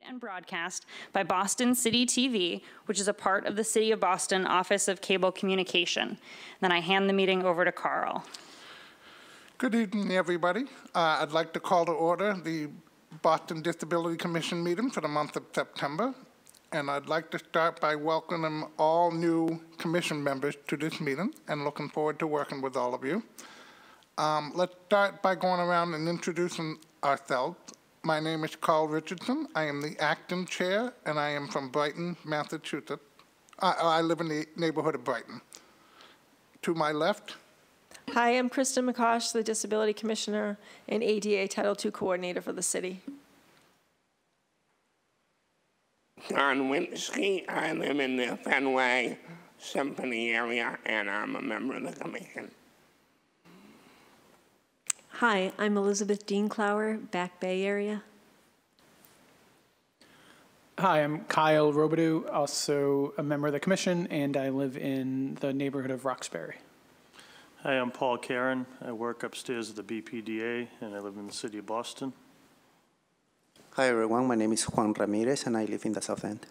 and broadcast by Boston City TV, which is a part of the City of Boston Office of Cable Communication. Then I hand the meeting over to Carl. Good evening, everybody. I'd like to call to order the Boston Disability Commission meeting for the month of September. And I'd like to start by welcoming all new commission members to this meeting and looking forward to working with all of you. Let's start by going around and introducing ourselves. My name is Carl Richardson. I am the acting chair, and I am from Brighton, Massachusetts. I live in the neighborhood of Brighton. To my left. Hi, I'm Kristen McCosh, the Disability Commissioner and ADA Title II Coordinator for the city. Don Winsky, I live in the Fenway Symphony area, and I'm a member of the commission. Hi, I'm Elizabeth Dienklauer, Back Bay area. Hi, I'm Kyle Robidoux, also a member of the commission, and I live in the neighborhood of Roxbury. Hi, I'm Paul Karen. I work upstairs at the BPDA, and I live in the city of Boston. Hi everyone, my name is Juan Ramirez and I live in the South End.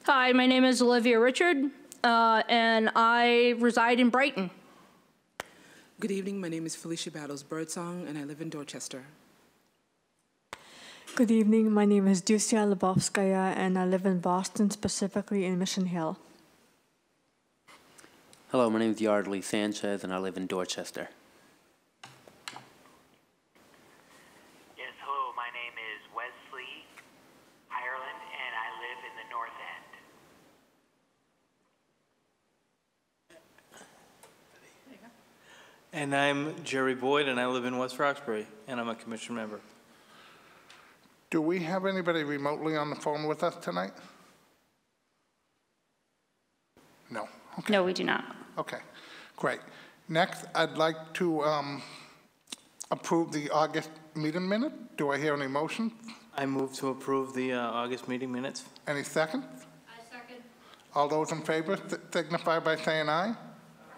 Hi, my name is Olivia Richard and I reside in Brighton. Good evening, my name is Felicia Battles Birdsong and I live in Dorchester. Good evening, my name is Dusia Lebovskaya and I live in Boston, specifically in Mission Hill. Hello, my name is Yardley Sanchez and I live in Dorchester. And I'm Jerry Boyd, and I live in West Roxbury, and I'm a commission member. Do we have anybody remotely on the phone with us tonight? No. Okay. No, we do not. Okay, great. Next, I'd like to approve the August meeting minute. Do I hear any motion? I move to approve the August meeting minutes. Any second? I second. All those in favor signify by saying aye.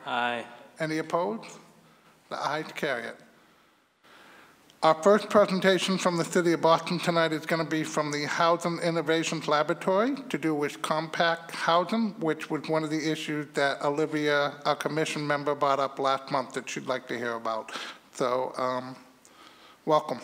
Aye. Any opposed? The ayes carry it. Our first presentation from the City of Boston tonight is going to be from the Housing Innovations Laboratory to do with compact housing, which was one of the issues that Olivia, our commission member, brought up last month that she'd like to hear about. So, welcome.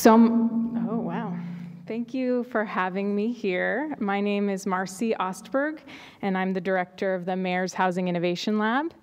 Oh, wow. Thank you for having me here. My name is Marcy Ostberg, and I'm the director of the Mayor's Housing Innovation Lab.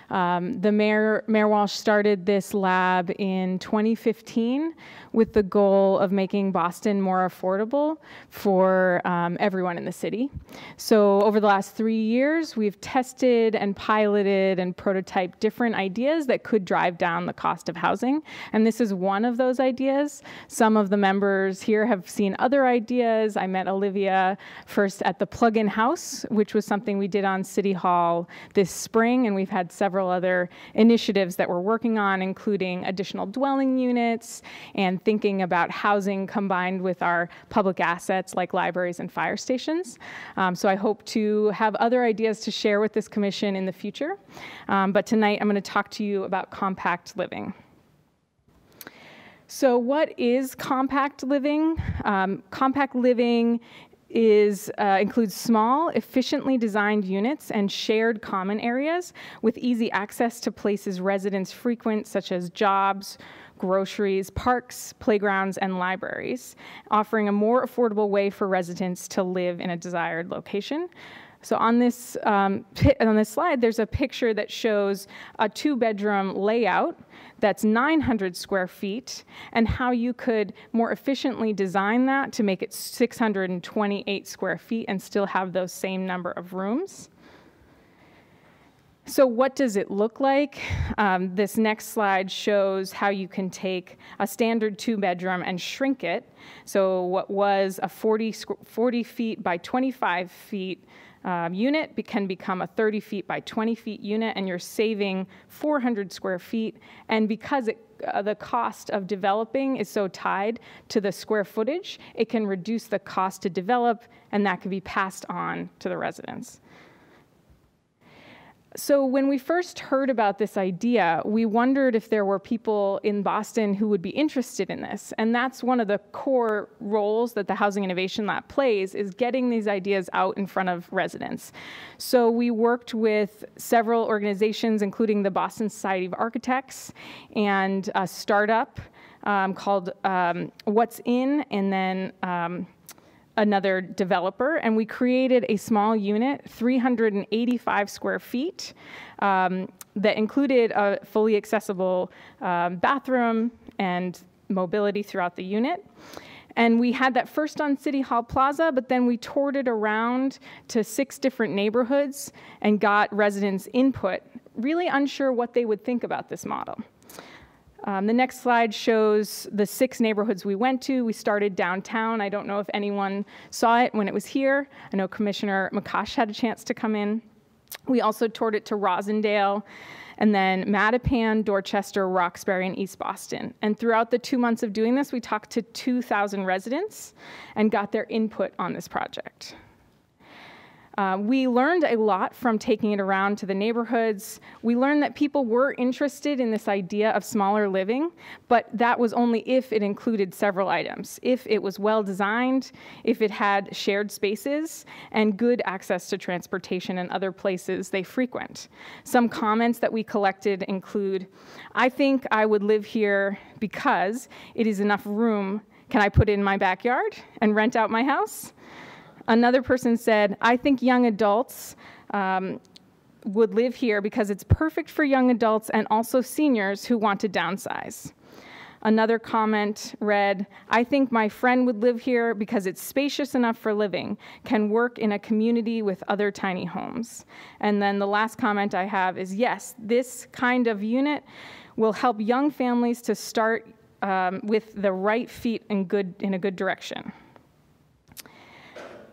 Mayor Walsh started this lab in 2015 with the goal of making Boston more affordable for everyone in the city. So over the last 3 years, we've tested and piloted and prototyped different ideas that could drive down the cost of housing. And this is one of those ideas. Some of the members here have seen other ideas. I met Olivia first at the Plug-in House, which was something we did on City Hall this spring, and we've had several other initiatives that we're working on, including additional dwelling units and thinking about housing combined with our public assets like libraries and fire stations. So I hope to have other ideas to share with this commission in the future. But tonight I'm going to talk to you about compact living. So what is compact living? Compact living includes small, efficiently designed units and shared common areas with easy access to places residents frequent, such as jobs, groceries, parks, playgrounds, and libraries, offering a more affordable way for residents to live in a desired location. So on this slide, there's a picture that shows a 2-bedroom layout that's 900 square feet, and how you could more efficiently design that to make it 628 square feet and still have those same number of rooms. So what does it look like? This next slide shows how you can take a standard 2-bedroom and shrink it. So what was a 40 feet by 25 feet unit can become a 30 feet by 20 feet unit, and you're saving 400 square feet. And because the cost of developing is so tied to the square footage, it can reduce the cost to develop, and that can be passed on to the residents. So when we first heard about this idea, we wondered if there were people in Boston who would be interested in this. And that's one of the core roles that the Housing Innovation Lab plays, is getting these ideas out in front of residents. So we worked with several organizations, including the Boston Society of Architects and a startup called What's In, and then another developer, and we created a small unit, 385 square feet, that included a fully accessible bathroom and mobility throughout the unit. And we had that first on City Hall Plaza, but then we toured it around to 6 different neighborhoods and got residents' input, really unsure what they would think about this model. The next slide shows the 6 neighborhoods we went to. We started downtown. I don't know if anyone saw it when it was here. I know Commissioner McCosh had a chance to come in. We also toured it to Rosendale, and then Mattapan, Dorchester, Roxbury, and East Boston. And throughout the 2 months of doing this, we talked to 2,000 residents and got their input on this project. We learned a lot from taking it around to the neighborhoods. We learned that people were interested in this idea of smaller living, but that was only if it included several items. If it was well designed, if it had shared spaces, and good access to transportation and other places they frequent. Some comments that we collected include, I think I would live here because it is enough room. Can I put it in my backyard and rent out my house? Another person said, I think young adults would live here because it's perfect for young adults and also seniors who want to downsize. Another comment read, I think my friend would live here because it's spacious enough for living, can work in a community with other tiny homes. And then the last comment I have is, yes, this kind of unit will help young families to start with the right feet in a good direction.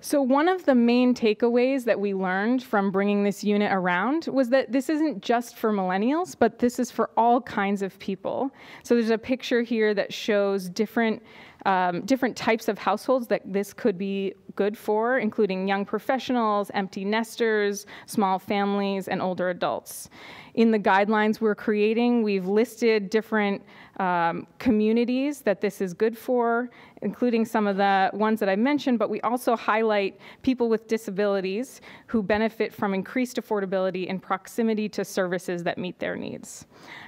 So one of the main takeaways that we learned from bringing this unit around was that this isn't just for millennials, but this is for all kinds of people. So there's a picture here that shows different types of households that this could be good for, including young professionals, empty nesters, small families, and older adults. In the guidelines we're creating, we've listed different communities that this is good for, including some of the ones that I mentioned, but we also highlight people with disabilities who benefit from increased affordability and proximity to services that meet their needs.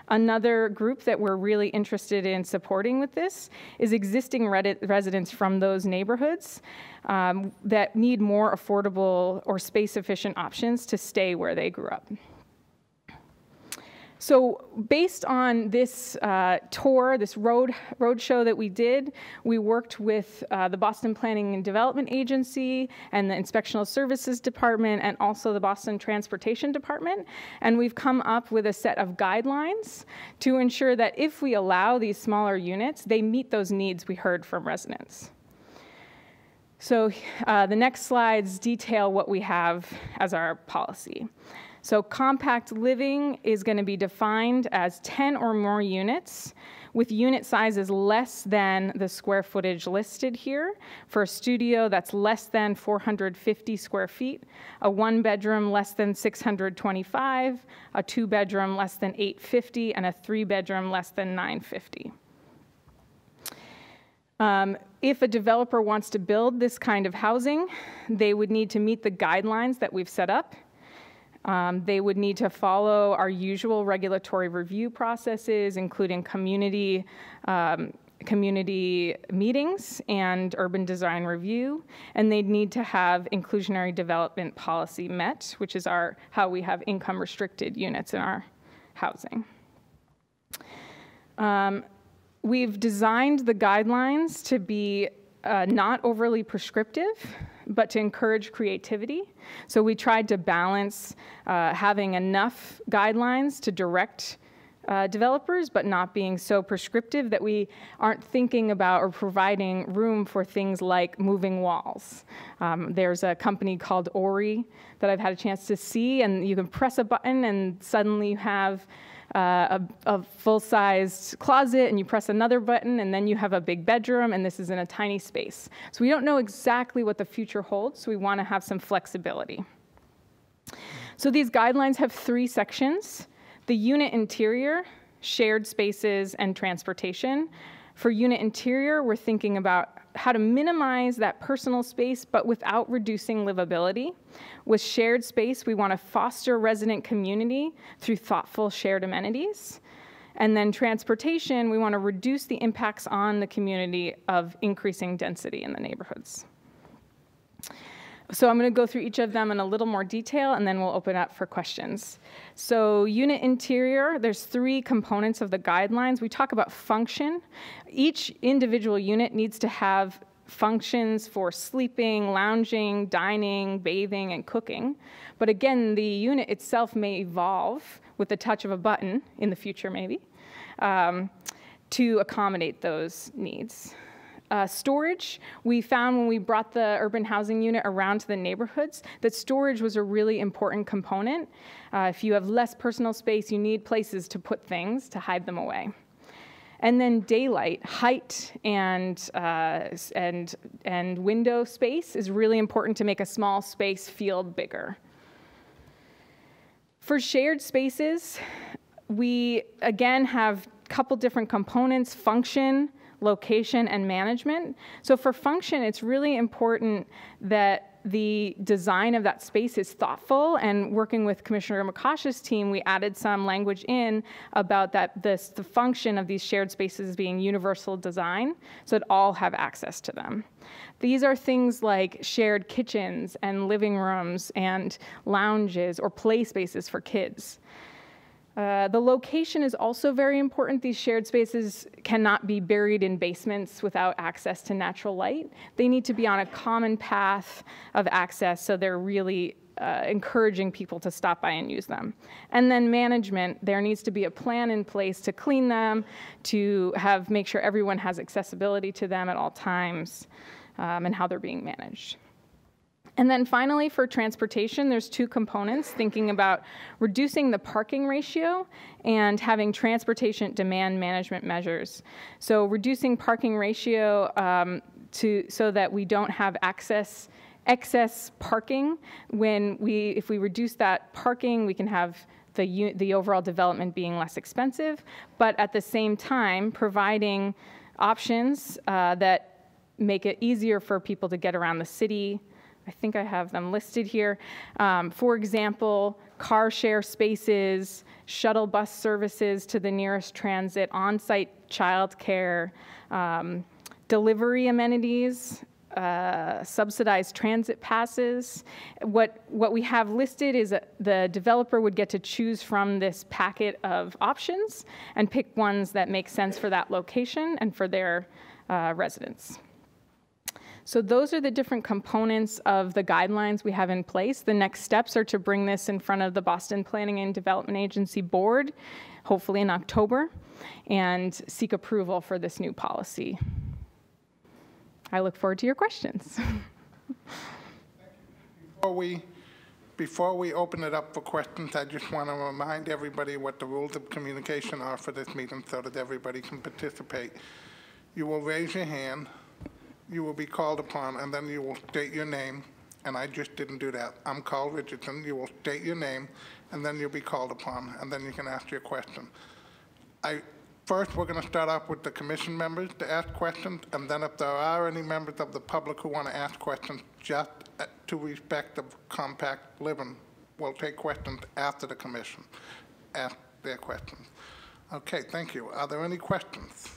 Another group that we're really interested in supporting with this is existing residents from those neighborhoods that need more affordable or space-efficient options to stay where they grew up. So based on this tour, this road show that we did, we worked with the Boston Planning and Development Agency and the Inspectional Services Department and also the Boston Transportation Department. And we've come up with a set of guidelines to ensure that if we allow these smaller units, they meet those needs we heard from residents. So the next slides detail what we have as our policy. So compact living is going to be defined as 10 or more units with unit sizes less than the square footage listed here. For a studio, that's less than 450 square feet, a 1-bedroom less than 625, a 2-bedroom less than 850, and a 3-bedroom less than 950. If a developer wants to build this kind of housing, they would need to meet the guidelines that we've set up. They would need to follow our usual regulatory review processes, including community meetings and urban design review, and they'd need to have inclusionary development policy met, which is how we have income-restricted units in our housing. We've designed the guidelines to be not overly prescriptive, but to encourage creativity. So we tried to balance having enough guidelines to direct developers, but not being so prescriptive that we aren't thinking about or providing room for things like moving walls. There's a company called Ori that I've had a chance to see, and you can press a button and suddenly you have a full-sized closet, and you press another button, and then you have a big bedroom, and this is in a tiny space. So we don't know exactly what the future holds, so we want to have some flexibility. So these guidelines have 3 sections: the unit interior, shared spaces, and transportation. For unit interior, we're thinking about how to minimize that personal space, but without reducing livability. With shared space, we want to foster resident community through thoughtful shared amenities. And then transportation, we want to reduce the impacts on the community of increasing density in the neighborhoods. So I'm going to go through each of them in a little more detail, and then we'll open up for questions. So unit interior, there's 3 components of the guidelines. We talk about function. Each individual unit needs to have functions for sleeping, lounging, dining, bathing, and cooking. But again, the unit itself may evolve with the touch of a button in the future, maybe, to accommodate those needs. Storage, we found when we brought the urban housing unit around to the neighborhoods that storage was a really important component. If you have less personal space, you need places to put things to hide them away. And then daylight, height, and window space is really important to make a small space feel bigger. For shared spaces, we again have a couple different components: function, location, and management. So for function, it's really important that the design of that space is thoughtful, and working with Commissioner McCosh's team, we added some language in about that the function of these shared spaces being universal design, so that all have access to them. These are things like shared kitchens and living rooms and lounges or play spaces for kids. The location is also very important. These shared spaces cannot be buried in basements without access to natural light. They need to be on a common path of access, so they're really encouraging people to stop by and use them. And then management, there needs to be a plan in place to clean them, to make sure everyone has accessibility to them at all times, and how they're being managed. And then finally, for transportation, there's 2 components, thinking about reducing the parking ratio and having transportation demand management measures. So reducing parking ratio so that we don't have excess parking. If we reduce that parking, we can have the overall development being less expensive, but at the same time, providing options that make it easier for people to get around the city. I think I have them listed here. For example, car share spaces, shuttle bus services to the nearest transit, on-site childcare, delivery amenities, subsidized transit passes. What we have listed is the developer would get to choose from this packet of options and pick ones that make sense for that location and for their residents. So those are the different components of the guidelines we have in place. The next steps are to bring this in front of the Boston Planning and Development Agency Board, hopefully in October, and seek approval for this new policy. I look forward to your questions. Before we open it up for questions, I just want to remind everybody what the rules of communication are for this meeting so that everybody can participate. You will raise your hand. You will be called upon, and then you will state your name, and I just didn't do that. I'm Carl Richardson. You will state your name, and then you'll be called upon, and then you can ask your question. First, we're going to start off with the commission members to ask questions, and then if there are any members of the public who want to ask questions, just to respect the compact living, we'll take questions after the commission ask their questions. Okay, thank you. Are there any questions?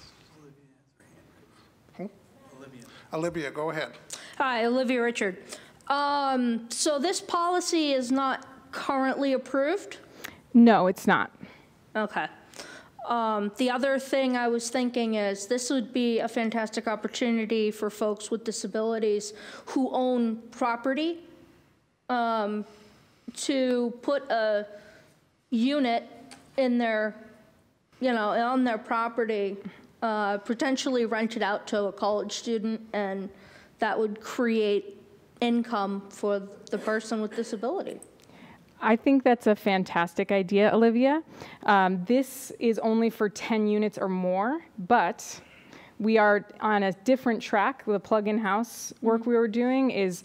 Olivia, go ahead. Hi, Olivia Richard. So this policy is not currently approved? No, it's not. Okay. The other thing I was thinking is this would be a fantastic opportunity for folks with disabilities who own property to put a unit in their, on their property, potentially rent it out to a college student, and that would create income for the person with disability. I think that's a fantastic idea, Olivia. This is only for 10 units or more, but We are on a different track. The plug-in house work we were doing is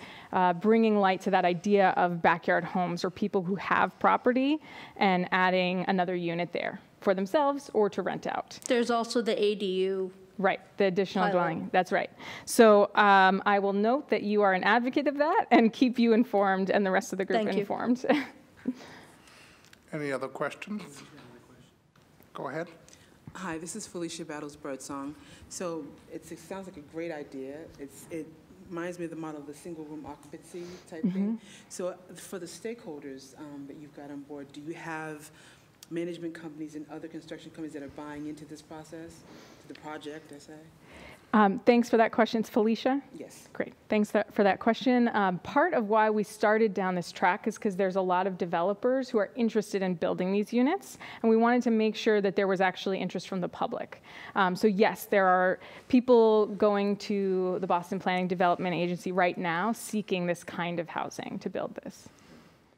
bringing light to that idea of backyard homes or people who have property and adding another unit there for themselves or to rent out. There's also the ADU. Right, the additional Pilot. dwelling, that's right. So I will note that you are an advocate of that and keep you informed and the rest of the group Thank you. informed. Any other questions? Go ahead. Hi, this is Felicia Battles Birdsong. So it sounds like a great idea. It reminds me of the model of the single room occupancy type thing. So for the stakeholders that you've got on board, do you have management companies and other construction companies that are buying into this process, to the project, I say? Thanks for that question. It's Felicia? Yes. Great. Thanks for that question. Part of why we started down this track is because there's a lot of developers who are interested in building these units, and we wanted to make sure that there was actually interest from the public. So yes, there are people going to the Boston Planning Development Agency right now seeking this kind of housing to build this.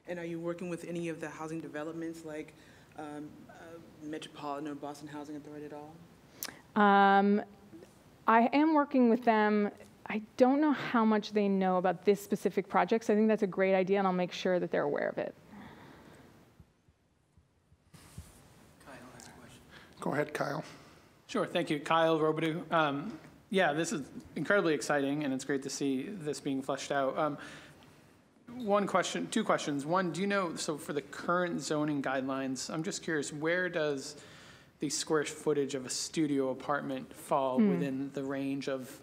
And are you working with any of the housing developments like Metropolitan or Boston Housing Authority at all? I am working with them. I don't know how much they know about this specific project, so I think that's a great idea, and I'll make sure that they're aware of it. Kyle has a question. Go ahead, Kyle. Sure, thank you. Kyle Robidoux. Yeah, this is incredibly exciting, and it's great to see this being fleshed out. One question, two questions. One, do you know, so for the current zoning guidelines, I'm just curious, where does the square footage of a studio apartment fall within the range of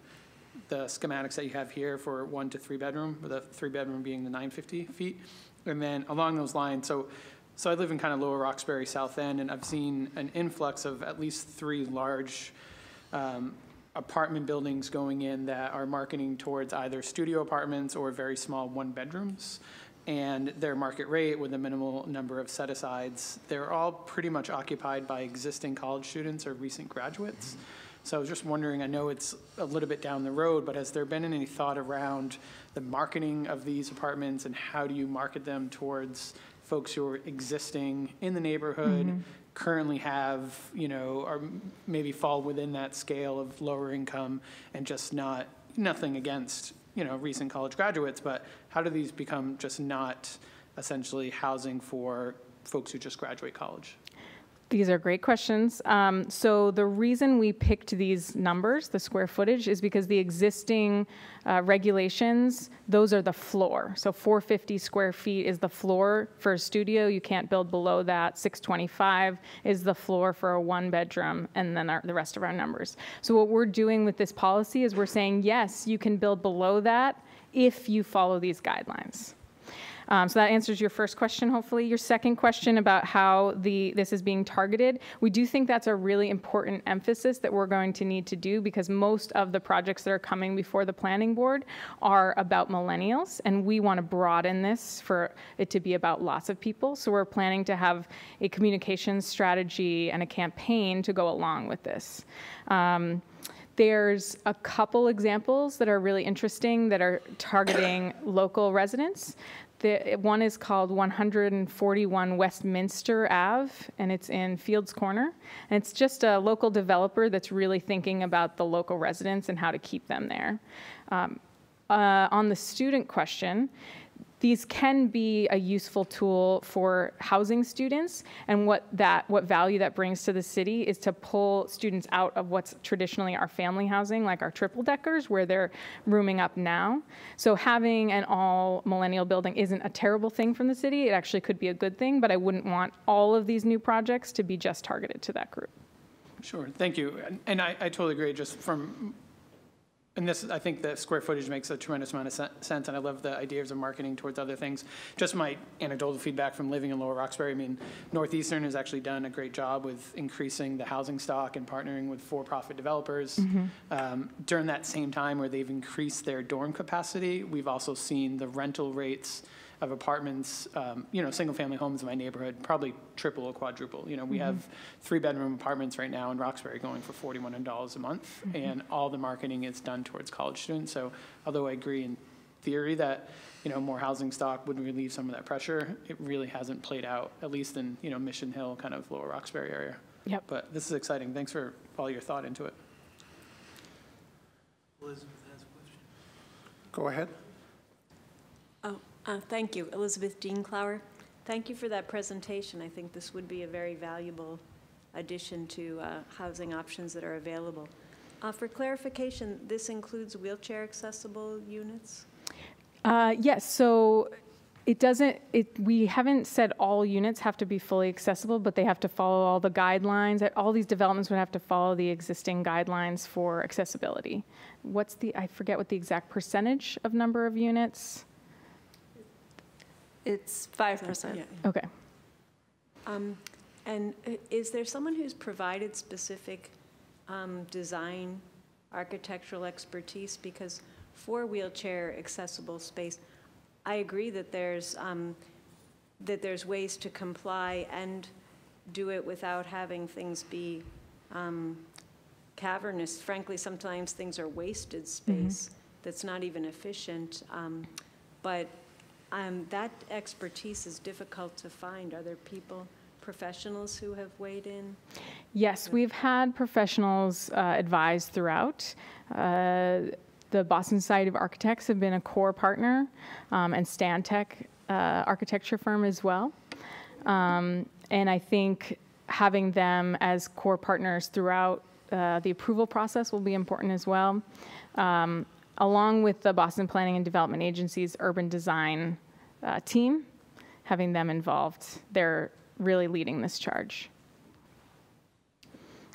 the schematics that you have here for 1 to 3 bedroom, with a 3 bedroom being the 950 feet? And then along those lines, so I live in kind of Lower Roxbury South End, and I've seen an influx of at least 3 large apartment buildings going in that are marketing towards either studio apartments or very small 1 bedrooms. And their market rate with a minimal number of set-asides, they're all pretty much occupied by existing college students or recent graduates. So I was just wondering, I know it's a little bit down the road, but has there been any thought around the marketing of these apartments, and how do you market them towards folks who are existing in the neighborhood, currently have, you know, or maybe fall within that scale of lower income, and just nothing against, you know, recent college graduates, but how do these become just not essentially housing for folks who just graduate college? These are great questions. So the reason we picked these numbers, the square footage, is because the existing regulations, those are the floor. So 450 square feet is the floor for a studio. You can't build below that. 625 is the floor for a 1 bedroom, and then the rest of our numbers. So what we're doing with this policy is we're saying, yes, you can build below that if you follow these guidelines. So that answers your first question, hopefully. Your second question about how this is being targeted, we do think that's a really important emphasis that we're going to need to do, because most of the projects that are coming before the planning board are about millennials, and we want to broaden this for it to be about lots of people. So we're planning to have a communications strategy and a campaign to go along with this. There's a couple examples that are really interesting that are targeting local residents. One is called 141 Westminster Ave, and it's in Fields Corner. And it's just a local developer that's really thinking about the local residents and how to keep them there. On the student question, these can be a useful tool for housing students, and what value that brings to the city is to pull students out of what's traditionally our family housing, like our triple deckers, where they're rooming up now. So having an all millennial building isn't a terrible thing from the city. It actually could be a good thing, but I wouldn't want all of these new projects to be just targeted to that group. Sure, thank you. And I totally agree, just from, and this, I think the square footage makes a tremendous amount of sense, and I love the ideas of marketing towards other things. Just my anecdotal feedback from living in Lower Roxbury, I mean, Northeastern has actually done a great job with increasing the housing stock and partnering with for-profit developers. During that same time where they've increased their dorm capacity, we've also seen the rental rates of apartments, you know, single-family homes in my neighborhood, probably triple or quadruple. You know, we have 3-bedroom apartments right now in Roxbury going for $4,100 a month, and all the marketing is done towards college students. So although I agree in theory that, you know, more housing stock would relieve some of that pressure, it really hasn't played out, at least in, you know, Mission Hill, kind of Lower Roxbury area. Yep. But this is exciting. Thanks for all your thought into it. Elizabeth has a question. Go ahead. Thank you. Elizabeth Dienklauer. Thank you for that presentation. I think this would be a very valuable addition to housing options that are available. For clarification, this includes wheelchair accessible units? Yes, so it doesn't, we haven't said all units have to be fully accessible, but they have to follow all the guidelines. All these developments would have to follow the existing guidelines for accessibility. I forget what the exact percentage of number of units. It's 5%. Yeah. Okay. And is there someone who's provided specific design, architectural expertise? Because for wheelchair accessible space, I agree that there's ways to comply and do it without having things be cavernous. Frankly, sometimes things are wasted space that's not even efficient. But that expertise is difficult to find. Are there professionals who have weighed in? Yes, we've had professionals advise throughout. The Boston Society of Architects have been a core partner, and Stantec architecture firm as well. And I think having them as core partners throughout the approval process will be important as well, along with the Boston Planning and Development Agency's urban design team, having them involved. They're really leading this charge.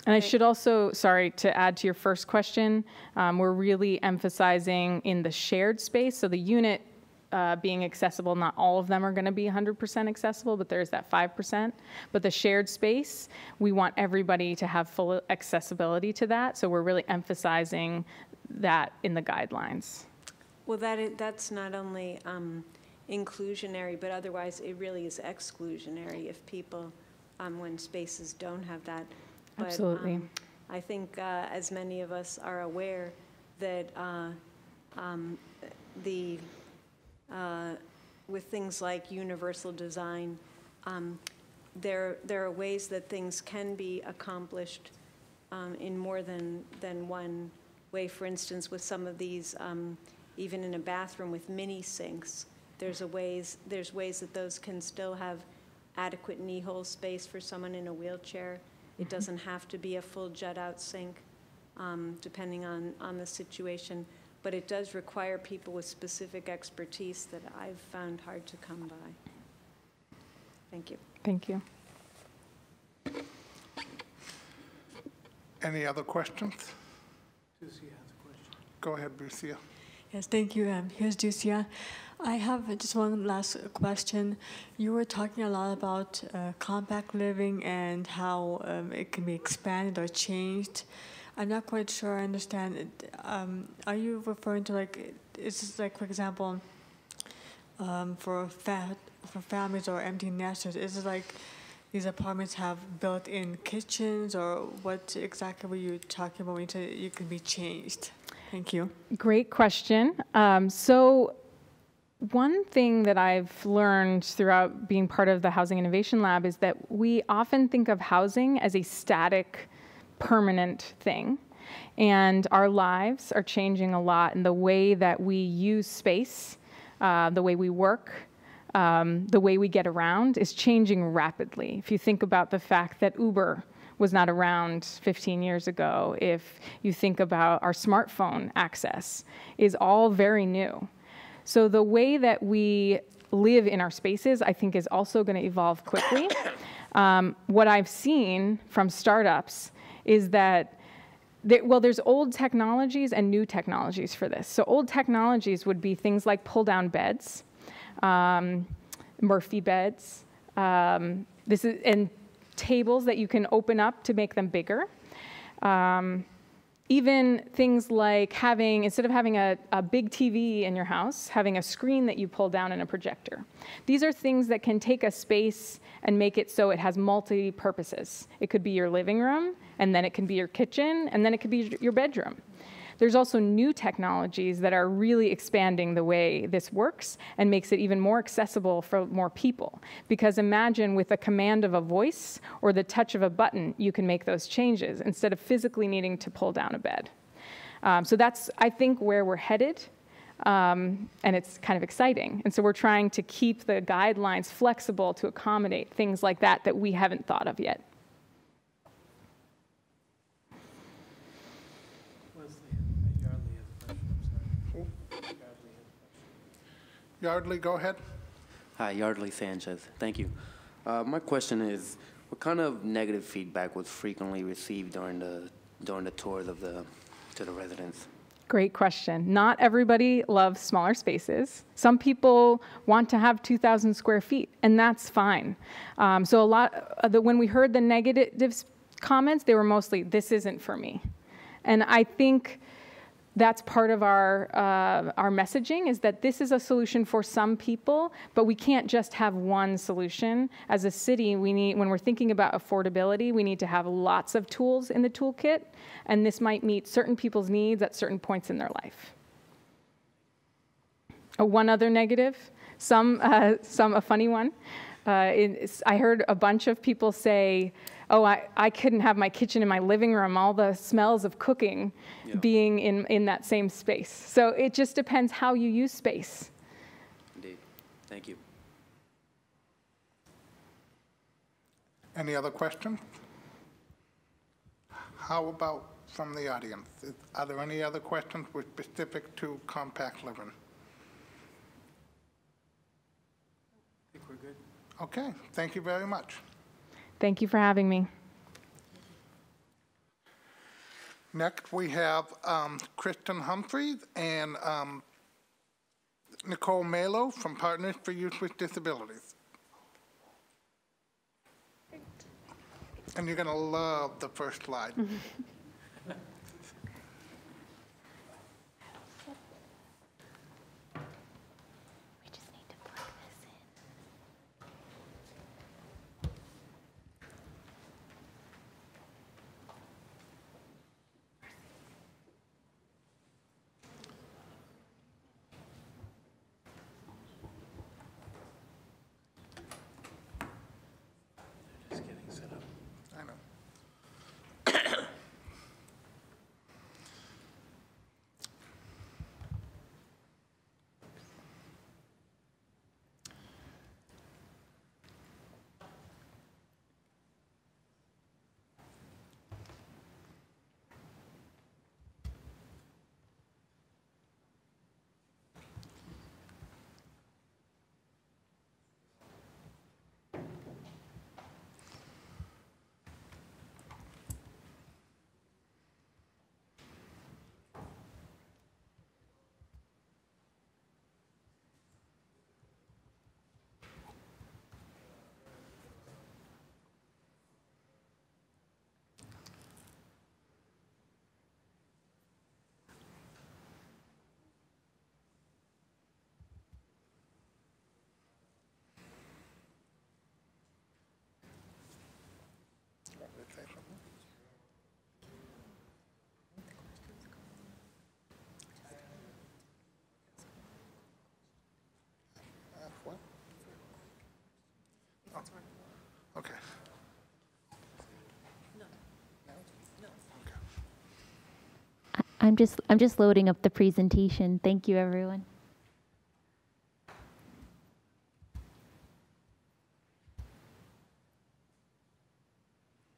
And I should also, sorry, to add to your first question, we're really emphasizing in the shared space. So the unit being accessible, not all of them are going to be 100% accessible, but there's that 5%. But the shared space, we want everybody to have full accessibility to that. So we're really emphasizing that in the guidelines. Well, that's not only inclusionary, but otherwise it really is exclusionary if people, when spaces don't have that. But, absolutely. I think as many of us are aware that with things like universal design, there are ways that things can be accomplished in more than one way. For instance, with some of these, even in a bathroom with mini sinks, there's ways that those can still have adequate knee hole space for someone in a wheelchair. It doesn't have to be a full jut-out sink, depending on the situation. But it does require people with specific expertise that I've found hard to come by. Thank you. Thank you. Any other questions? Lucia has a question. Go ahead, Lucia. Yes, thank you. Here's Lucia. I have just one last question. You were talking a lot about compact living and how it can be expanded or changed. I'm not quite sure I understand it. Are you referring to, like, is this like, for example, for families or empty nesters, is it like these apartments have built-in kitchens, or what exactly were you talking about when you said it can be changed? Thank you. Great question. So one thing that I've learned throughout being part of the Housing Innovation Lab is that we often think of housing as a static, permanent thing. And our lives are changing a lot in the way that we use space, the way we work, the way we get around is changing rapidly. If you think about the fact that Uber was not around 15 years ago, if you think about our smartphone access, is all very new. So the way that we live in our spaces, I think, is also going to evolve quickly. What I've seen from startups is that, there's old technologies and new technologies for this. So old technologies would be things like pull-down beds, Murphy beds, and tables that you can open up to make them bigger. Even things like instead of having a big TV in your house, having a screen that you pull down and a projector. These are things that can take a space and make it so it has multi-purposes. It could be your living room, and then it can be your kitchen, and then it could be your bedroom. There's also new technologies that are really expanding the way this works and makes it even more accessible for more people. Because imagine with a command of a voice or the touch of a button, you can make those changes instead of physically needing to pull down a bed. So that's, I think, where we're headed. And it's kind of exciting. And so we're trying to keep the guidelines flexible to accommodate things like that that we haven't thought of yet. Yardley, go ahead. Hi, Yardley Sanchez. Thank you. My question is, what kind of negative feedback was frequently received during the tours to the residents? Great question. Not everybody loves smaller spaces. Some people want to have 2,000 square feet, and that's fine. So a lot when we heard the negative comments, they were mostly, "This isn't for me," and I think that's part of our messaging, is that this is a solution for some people, but we can't just have one solution. As a city, when we're thinking about affordability, we need to have lots of tools in the toolkit, and this might meet certain people's needs at certain points in their life. One other negative, a funny one. I heard a bunch of people say, "Oh, I couldn't have my kitchen in my living room, all the smells of cooking being in that same space." So it just depends how you use space. Indeed. Thank you. Any other questions? How about from the audience? Are there any other questions with specific to compact living? I think we're good. Okay, thank you very much. Thank you for having me. Next, we have Kristen Humphreys and Nicole Malo from Partners for Youth with Disabilities. Great. And you're going to love the first slide. Okay. I'm just loading up the presentation. Thank you, everyone.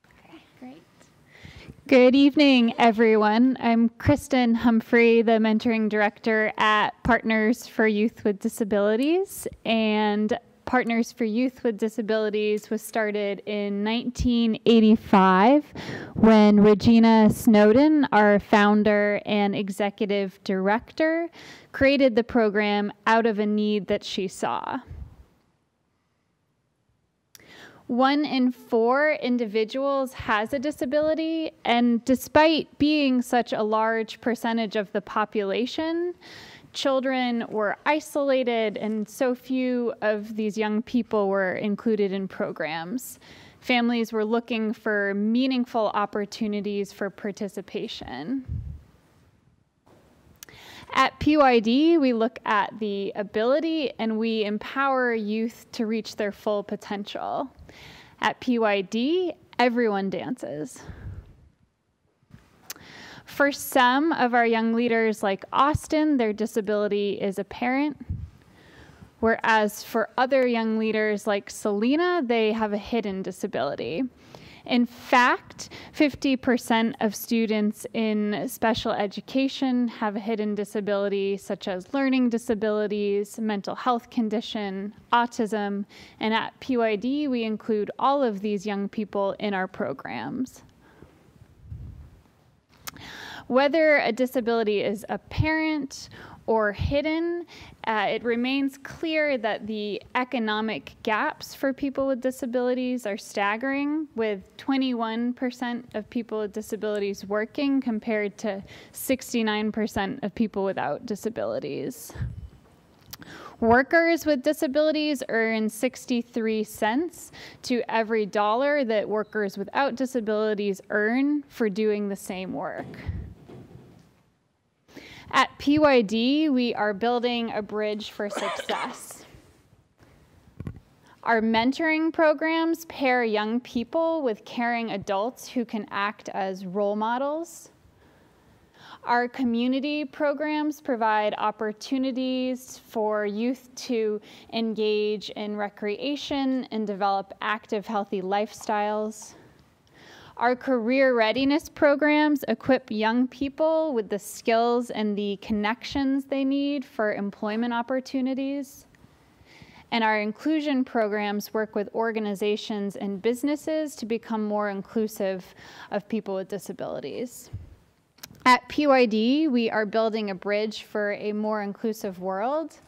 Okay, great. Good evening, everyone. I'm Kristen Humphrey, the mentoring director at Partners for Youth with Disabilities, and Partners for Youth with Disabilities was started in 1985 when Regina Snowden, our founder and executive director, created the program out of a need that she saw. 1 in 4 individuals has a disability, and despite being such a large percentage of the population, children were isolated, and so few of these young people were included in programs. Families were looking for meaningful opportunities for participation. At PYD, we look at the ability and we empower youth to reach their full potential. At PYD, everyone dances. For some of our young leaders like Austin, their disability is apparent, whereas for other young leaders like Selena, they have a hidden disability. In fact, 50% of students in special education have a hidden disability, such as learning disabilities, mental health condition, autism, and at PYD, we include all of these young people in our programs. Whether a disability is apparent or hidden, it remains clear that the economic gaps for people with disabilities are staggering, with 21% of people with disabilities working compared to 69% of people without disabilities. Workers with disabilities earn 63 cents to every dollar that workers without disabilities earn for doing the same work. At PYD, we are building a bridge for success. Our mentoring programs pair young people with caring adults who can act as role models. Our community programs provide opportunities for youth to engage in recreation and develop active, healthy lifestyles. Our career readiness programs equip young people with the skills and the connections they need for employment opportunities. And our inclusion programs work with organizations and businesses to become more inclusive of people with disabilities. At PYD, we are building a bridge for a more inclusive world,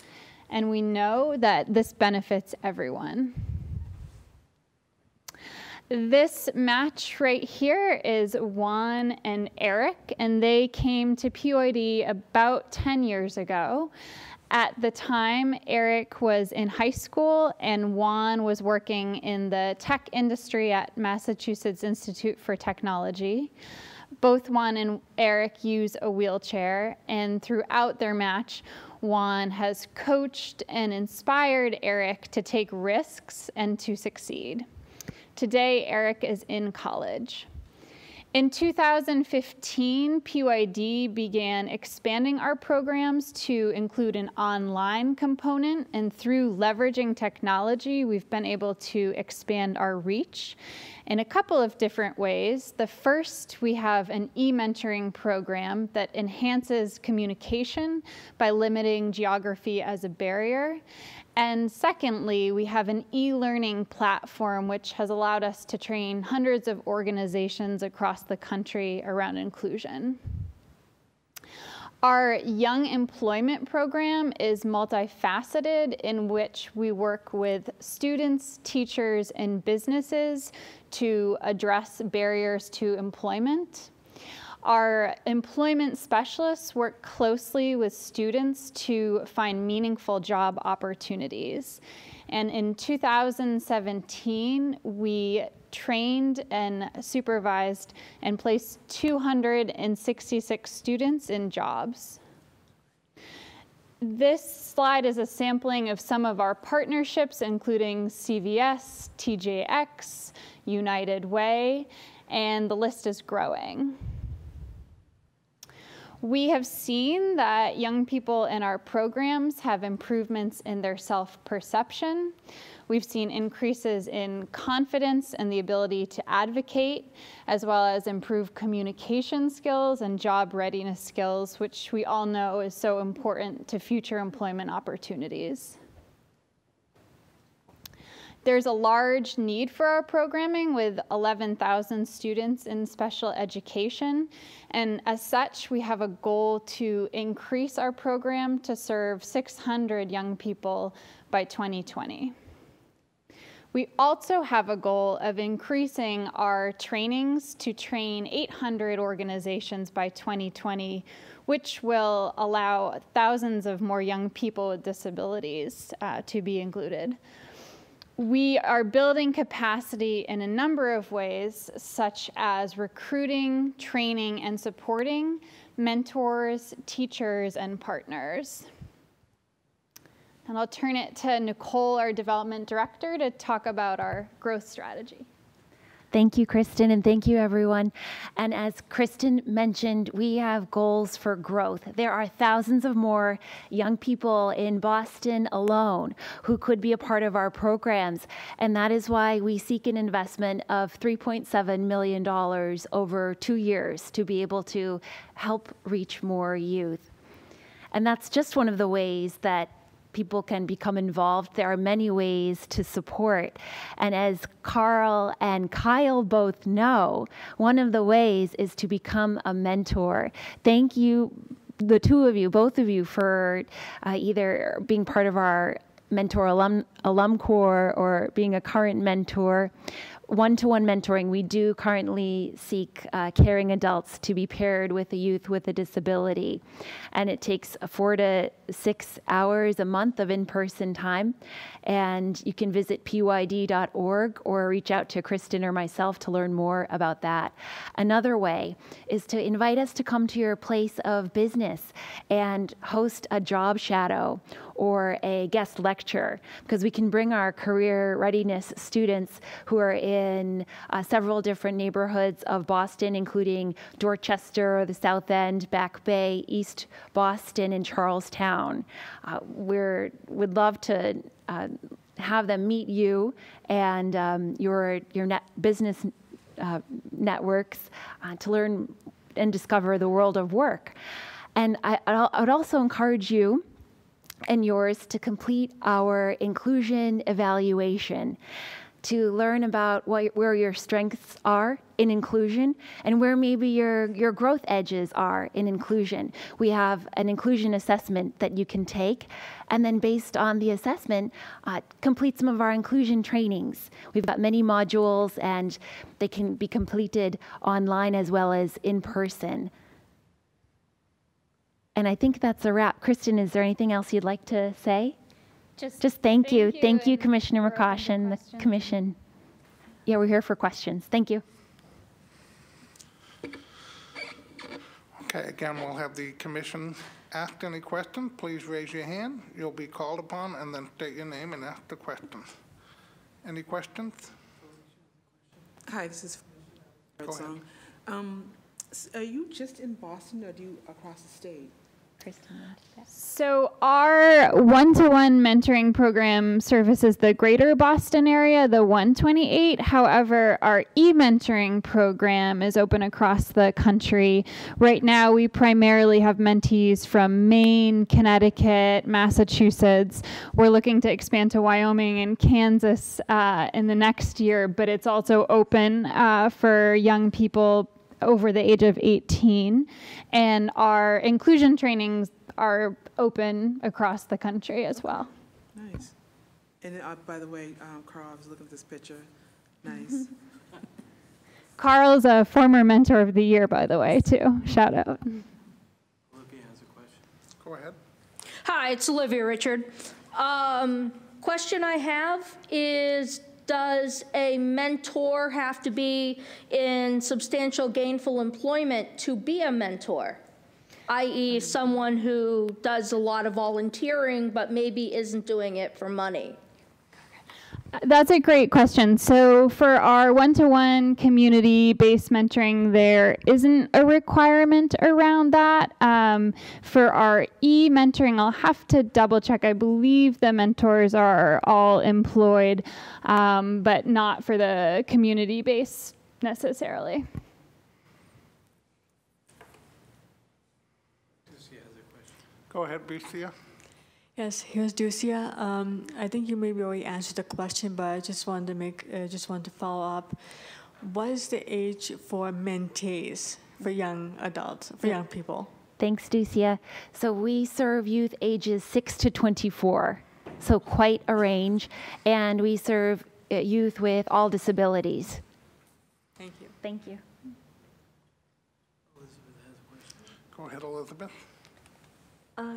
and we know that this benefits everyone. This match right here is Juan and Eric, and they came to PYD about 10 years ago. At the time, Eric was in high school and Juan was working in the tech industry at Massachusetts Institute for Technology. Both Juan and Eric use a wheelchair, and throughout their match, Juan has coached and inspired Eric to take risks and to succeed. Today, Eric is in college. In 2015, PYD began expanding our programs to include an online component, and through leveraging technology, we've been able to expand our reach in a couple of different ways. The first, we have an e-mentoring program that enhances communication by limiting geography as a barrier. And secondly, we have an e-learning platform which has allowed us to train hundreds of organizations across the country around inclusion. Our Young Employment Program is multifaceted, in which we work with students, teachers, and businesses to address barriers to employment. Our employment specialists work closely with students to find meaningful job opportunities. And in 2017, we trained and supervised and placed 266 students in jobs. This slide is a sampling of some of our partnerships, including CVS, TJX, United Way, and the list is growing. We have seen that young people in our programs have improvements in their self-perception. We've seen increases in confidence and the ability to advocate, as well as improved communication skills and job readiness skills, which we all know is so important to future employment opportunities. There's a large need for our programming with 11,000 students in special education. And as such, we have a goal to increase our program to serve 600 young people by 2020. We also have a goal of increasing our trainings to train 800 organizations by 2020, which will allow thousands of more young people with disabilities to be included. We are building capacity in a number of ways, such as recruiting, training, and supporting mentors, teachers, and partners. And I'll turn it to Nicole, our development director, to talk about our growth strategy. Thank you, Kristen, and thank you, everyone. And as Kristen mentioned, we have goals for growth. There are thousands of more young people in Boston alone who could be a part of our programs, and that is why we seek an investment of $3.7 million over 2 years to be able to help reach more youth. And that's just one of the ways that people can become involved. There are many ways to support. And as Carl and Kyle both know, one of the ways is to become a mentor. Thank you, the two of you, both of you, for either being part of our Mentor alum Corps or being a current mentor. One-to-one mentoring, we do currently seek caring adults to be paired with a youth with a disability. And it takes 4 to 6 hours a month of in-person time. And you can visit pyd.org or reach out to Kristen or myself to learn more about that. Another way is to invite us to come to your place of business and host a job shadow or a guest lecture, because we can bring our career readiness students who are in several different neighborhoods of Boston, including Dorchester, the South End, Back Bay, East Boston, and Charlestown. We'd love to have them meet you and your business networks to learn and discover the world of work. And I would also encourage you and yours to complete our inclusion evaluation, to learn about where your strengths are in inclusion and where maybe your growth edges are in inclusion. We have an inclusion assessment that you can take, and then based on the assessment, complete some of our inclusion trainings. We've got many modules, and they can be completed online as well as in person. And I think that's a wrap. Kristen, is there anything else you'd like to say? Just thank you. Thank you, Commissioner McCosh and the Commission. Yeah, we're here for questions. Thank you. Okay, again, we'll have the Commission ask any question. Please raise your hand. You'll be called upon, and then state your name and ask the question. Any questions? Hi, this is Birdsong. Are you just in Boston, or do you across the state? So our one-to-one mentoring program services the greater Boston area, the 128. However, our e-mentoring program is open across the country. Right now, we primarily have mentees from Maine, Connecticut, Massachusetts. We're looking to expand to Wyoming and Kansas in the next year, but it's also open for young people over the age of 18, and our inclusion trainings are open across the country as well. Nice. And by the way, Carl, I was looking at this picture. Nice. Carl's a former Mentor of the Year, by the way, too. Shout out. Olivia has a question. Go ahead. Hi, it's Olivia Richard. Question I have is, does a mentor have to be in substantial gainful employment to be a mentor? I.e., someone who does a lot of volunteering but maybe isn't doing it for money? That's a great question. So for our one-to-one community-based mentoring, there isn't a requirement around that. For our e-mentoring, I'll have to double check. I believe the mentors are all employed, but not for the community-based necessarily. Go ahead, Bricia. Yes, here's Ducia. I think you maybe already answered the question, but I just wanted to follow up. What is the age for mentees, for young adults, for young people? Thanks, Ducia. So we serve youth ages 6 to 24, so quite a range, and we serve youth with all disabilities. Thank you. Thank you. Elizabeth has a question. Go ahead, Elizabeth.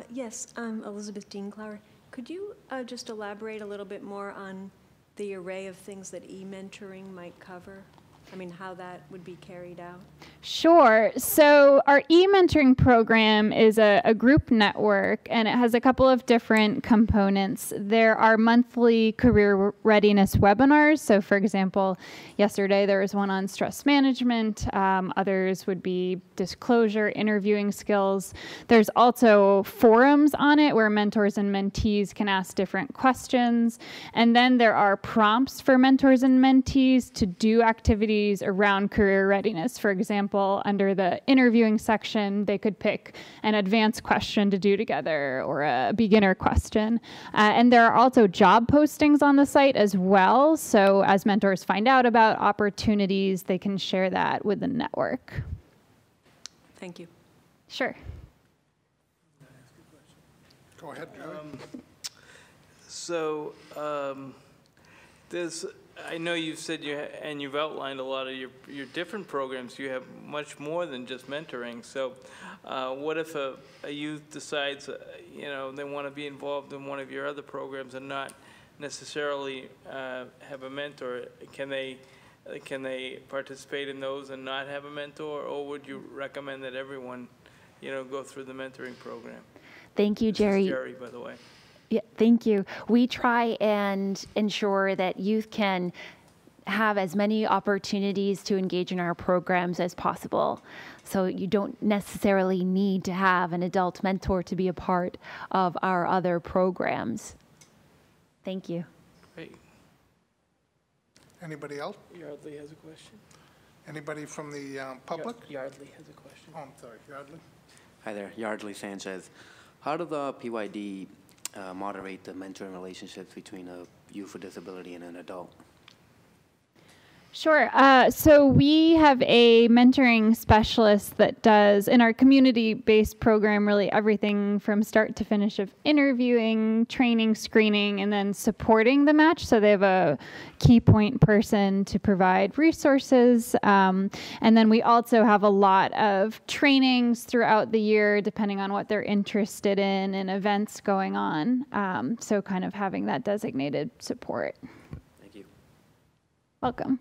Yes, I'm Elizabeth Dienklauer. Could you just elaborate a little bit more on the array of things that e-mentoring might cover? I mean, how that would be carried out? Sure. So our e-mentoring program is a group network, and it has a couple of different components. There are monthly career readiness webinars. So for example, yesterday there was one on stress management. Others would be disclosure, interviewing skills. There's also forums on it where mentors and mentees can ask different questions. And then there are prompts for mentors and mentees to do activities around career readiness. For example, under the interviewing section, they could pick an advanced question to do together or a beginner question. And there are also job postings on the site as well. So as mentors find out about opportunities, they can share that with the network. Thank you. Sure. Go ahead, Jerry. So I know you've said and you've outlined a lot of your different programs. You have much more than just mentoring. So what if a youth decides, they want to be involved in one of your other programs and not necessarily have a mentor? Can they participate in those and not have a mentor, or would you recommend that everyone, go through the mentoring program? Thank you, Jerry. This is Jerry, by the way. Yeah, thank you. We try and ensure that youth can have as many opportunities to engage in our programs as possible. So you don't necessarily need to have an adult mentor to be a part of our other programs. Thank you. Great. Anybody else? Yardley has a question. Anybody from the public? Yardley has a question. Oh, I'm sorry, Yardley. Hi there, Yardley Sanchez. How do the PYD moderate the mentoring relationships between a youth with disability and an adult? Sure. So we have a mentoring specialist that does, in our community-based program, really everything from start to finish of interviewing, training, screening, and then supporting the match. So they have a key point person to provide resources. And then we also have a lot of trainings throughout the year, depending on what they're interested in and events going on. So kind of having that designated support. Thank you. Welcome.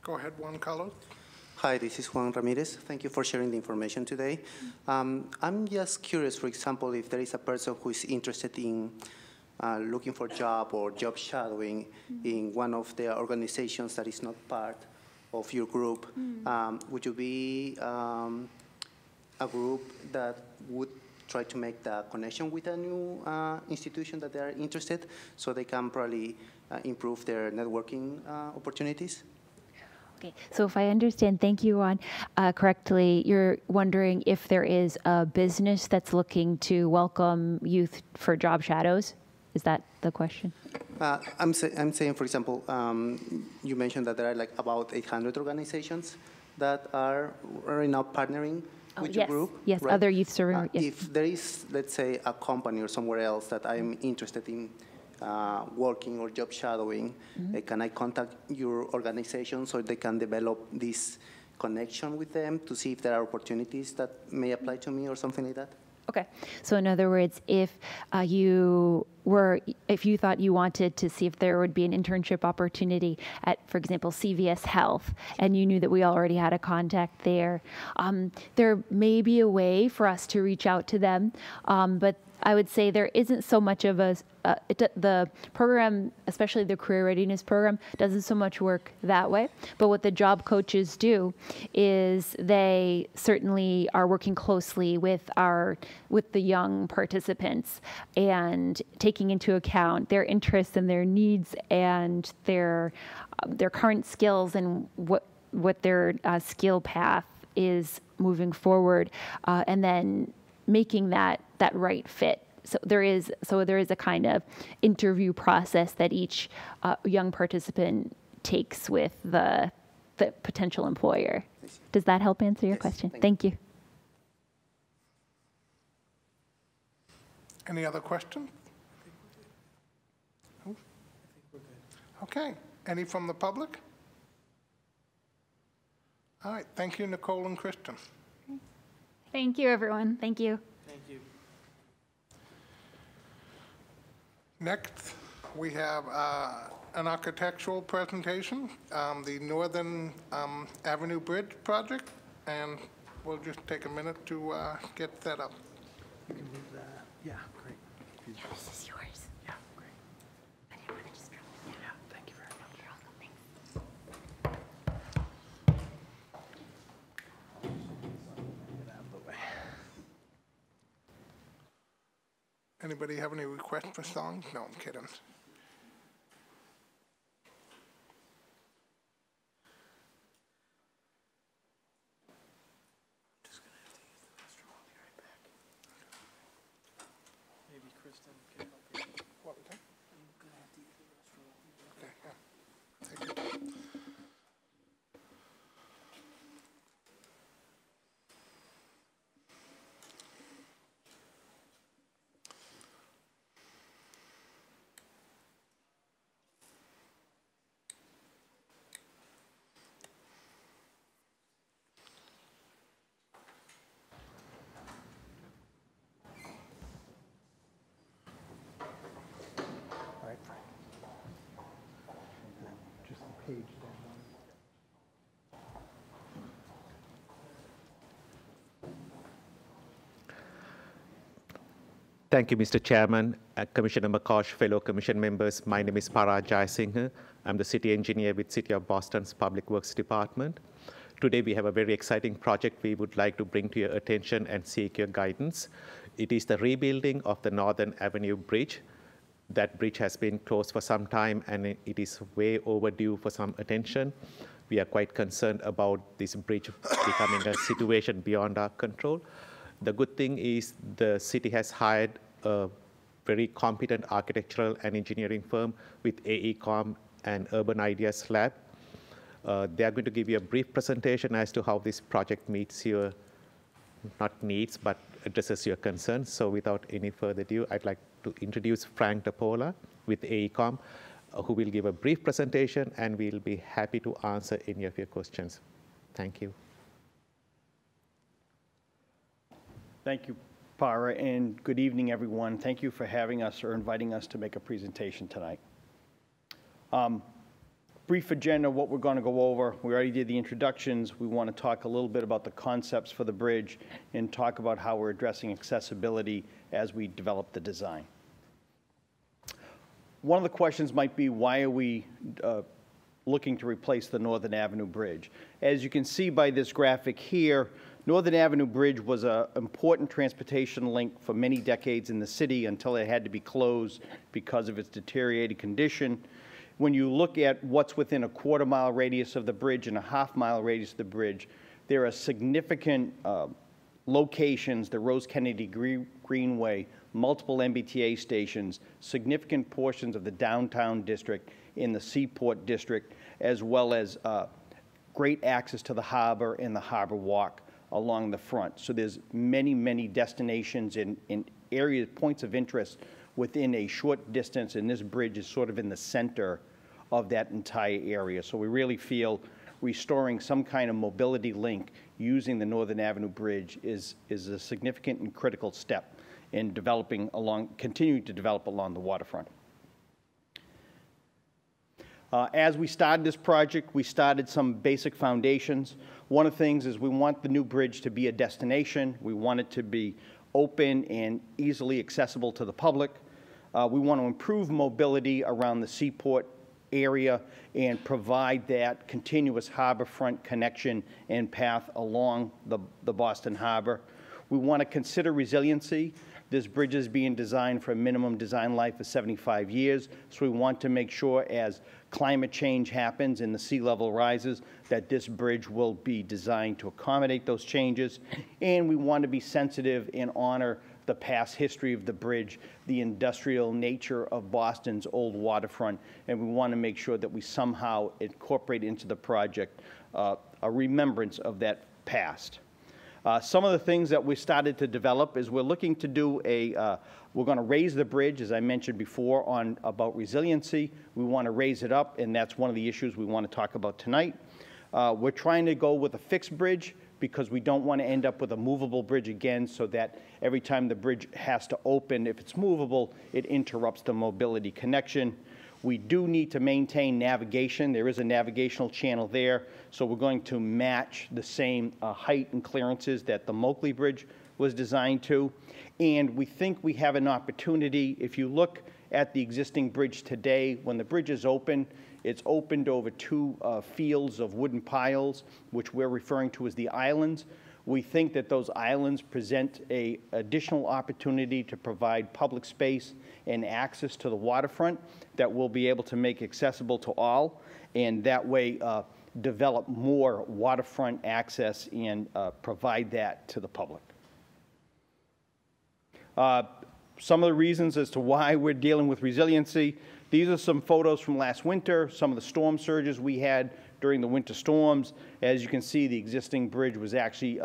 Go ahead, Juan Carlos. Hi, this is Juan Ramirez. Thank you for sharing the information today. I'm just curious, for example, if there is a person who is interested in looking for a job or job shadowing in one of the organizations that is not part of your group, would you be a group that would try to make the connection with a new institution that they are interested so they can probably improve their networking opportunities? Okay, so if I understand, thank you, Juan, correctly, you're wondering if there is a business that's looking to welcome youth for job shadows? Is that the question? I'm saying, for example, you mentioned that there are like about 800 organizations that are right now partnering with your group. Yes, right? other youth serving. Yes. If there is, let's say, a company or somewhere else that I'm interested in working or job shadowing, can I contact your organization so they can develop this connection with them to see if there are opportunities that may apply to me or something like that? Okay. So in other words, if you thought you wanted to see if there would be an internship opportunity at, for example, CVS Health, and you knew that we already had a contact there, there may be a way for us to reach out to them, but I would say there isn't so much of the program, especially the career readiness program, doesn't so much work that way. But what the job coaches do is they certainly are working closely with the young participants and taking into account their interests and their needs and their current skills and what their skill path is moving forward, and then making that right fit. So there is a kind of interview process that each young participant takes with the potential employer. Does that help answer your question? Thank you. Any other questions? Okay. Any from the public? All right. Thank you, Nicole and Kristen. Thank you, everyone. Thank you. Thank you. Next, We have an architectural presentation, the Northern Avenue Bridge project, and we'll just take a minute to get set up. You can move that. Yeah, great. Yeah, this is yours. Yeah, great. I didn't want to just drop it. Yeah, thank you very much. You're welcome. Thanks. Get out of the way. Anybody have any requests for songs? No, I'm kidding. Maybe Kristen can help you. What was that? I'm gonna have to use the restroom. Okay, yeah. Thank you. All right, Frank. And then just the page down. Thank you, Mr. Chairman, Commissioner McCosh, fellow commission members. My name is Parag Jayasinghe. I'm the city engineer with City of Boston's Public Works Department. Today, we have a very exciting project we would like to bring to your attention and seek your guidance. It is the rebuilding of the Northern Avenue Bridge. That bridge has been closed for some time, and it is way overdue for some attention. We are quite concerned about this bridge becoming a situation beyond our control. The good thing is the city has hired a very competent architectural and engineering firm with AECOM and Urban Ideas Lab. They are going to give you a brief presentation as to how this project meets your, not needs, but addresses your concerns. So without any further ado, I'd like to introduce Frank DePola with AECOM, who will give a brief presentation, and we'll be happy to answer any of your questions. Thank you. Thank you, Para, and good evening, everyone. Thank you for having us or inviting us to make a presentation tonight. Brief agenda, what we're going to go over. We already did the introductions. We want to talk a little bit about the concepts for the bridge and talk about how we're addressing accessibility as we develop the design. One of the questions might be, why are we looking to replace the Northern Avenue Bridge? As you can see by this graphic here, Northern Avenue Bridge was an important transportation link for many decades in the city until it had to be closed because of its deteriorated condition. When you look at what's within a quarter-mile radius of the bridge and a half-mile radius of the bridge, there are significant locations, the Rose Kennedy Greenway, multiple MBTA stations, significant portions of the downtown district in the Seaport district, as well as great access to the harbor and the harbor walk along the front. So there's many, many destinations in areas, points of interest within a short distance, and this bridge is sort of in the center of that entire area. So we really feel restoring some kind of mobility link using the Northern Avenue Bridge is a significant and critical step in continuing to develop along the waterfront. As we started this project, we started some basic foundations. One of the things is we want the new bridge to be a destination. We want it to be open and easily accessible to the public. We want to improve mobility around the Seaport area and provide that continuous harborfront connection and path along the Boston Harbor. We want to consider resiliency. This bridge is being designed for a minimum design life of 75 years, so we want to make sure as climate change happens and the sea level rises that this bridge will be designed to accommodate those changes. And we want to be sensitive and honor the past history of the bridge, the industrial nature of Boston's old waterfront, and we want to make sure that we somehow incorporate into the project a remembrance of that past. Some of the things that we started to develop is we're looking to do we're going to raise the bridge, as I mentioned before, about resiliency. We want to raise it up, and that's one of the issues we want to talk about tonight. We're trying to go with a fixed bridge because we don't want to end up with a movable bridge again, so that every time the bridge has to open, if it's movable, it interrupts the mobility connection. We do need to maintain navigation. There is a navigational channel there, so we're going to match the same height and clearances that the Moakley Bridge was designed to. And we think we have an opportunity. If you look at the existing bridge today, when the bridge is open, it's opened over two fields of wooden piles, which we're referring to as the islands. We think that those islands present an additional opportunity to provide public space and access to the waterfront that we'll be able to make accessible to all, and that way develop more waterfront access and provide that to the public. Some of the reasons as to why we're dealing with resiliency. These are some photos from last winter, some of the storm surges we had during the winter storms. As you can see, the existing bridge was actually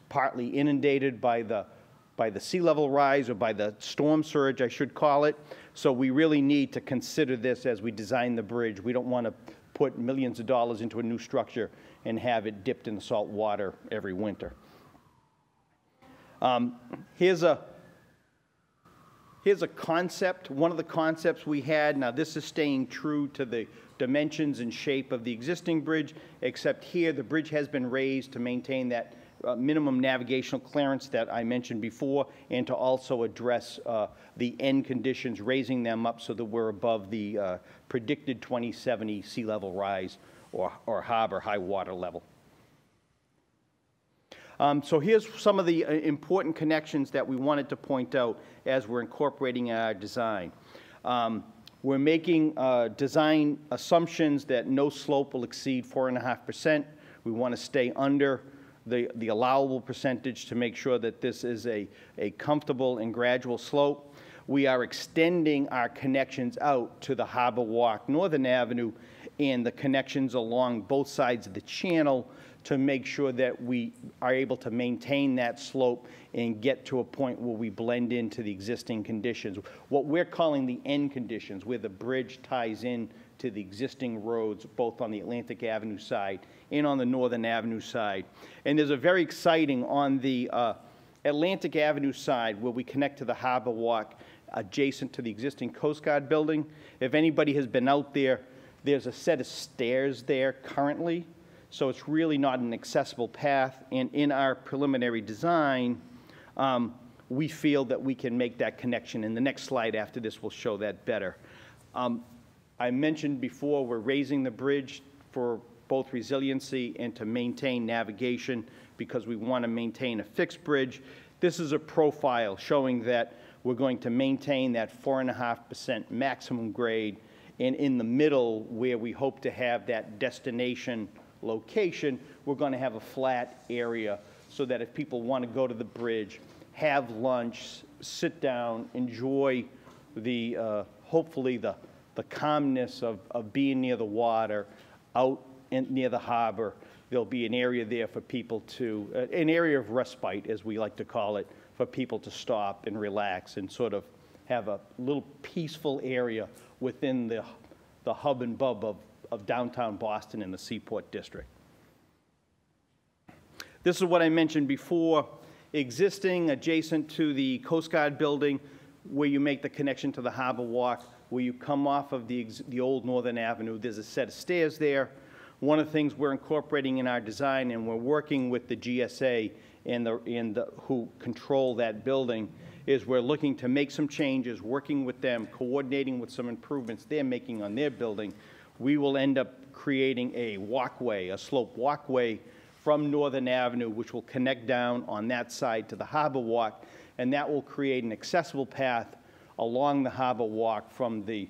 partly inundated by the sea level rise, or by the storm surge, I should call it. So we really need to consider this as we design the bridge. We don't want to put millions of dollars into a new structure and have it dipped in the salt water every winter. Here's a concept, one of the concepts we had. Now this is staying true to the dimensions and shape of the existing bridge, except here the bridge has been raised to maintain that minimum navigational clearance that I mentioned before, and to also address the end conditions, raising them up so that we're above the predicted 2070 sea level rise or harbor high water level. So here's some of the important connections that we wanted to point out as we're incorporating our design. We're making design assumptions that no slope will exceed 4.5%. We want to stay under the allowable percentage to make sure that this is a comfortable and gradual slope. We are extending our connections out to the Harbor Walk, Northern Avenue, and the connections along both sides of the channel to make sure that we are able to maintain that slope and get to a point where we blend into the existing conditions. What we're calling the end conditions, where the bridge ties in to the existing roads, both on the Atlantic Avenue side and on the Northern Avenue side. And there's a very exciting on the Atlantic Avenue side, where we connect to the Harbor Walk adjacent to the existing Coast Guard building. If anybody has been out there, there's a set of stairs there currently. So it's really not an accessible path, and in our preliminary design, we feel that we can make that connection. And the next slide after this will show that better. I mentioned before, we're raising the bridge for both resiliency and to maintain navigation, because we want to maintain a fixed bridge. This is a profile showing that we're going to maintain that 4.5% maximum grade, and in the middle, where we hope to have that destination location, we're going to have a flat area so that if people want to go to the bridge, have lunch, sit down, enjoy the hopefully the calmness of being near the water, out near the harbor. There'll be an area there for people to, an area of respite, as we like to call it, for people to stop and relax and sort of have a little peaceful area within the hub and bub of downtown Boston and the Seaport District. This is what I mentioned before, existing adjacent to the Coast Guard building, where you make the connection to the Harbor Walk, where you come off of the old Northern Avenue. There's a set of stairs there. One of the things we're incorporating in our design, and we're working with the GSA and who control that building, is we're looking to make some changes, working with them, coordinating with some improvements they're making on their building. We will end up creating a walkway, a slope walkway from Northern Avenue, which will connect down on that side to the Harbor Walk, and that will create an accessible path along the Harbor Walk from the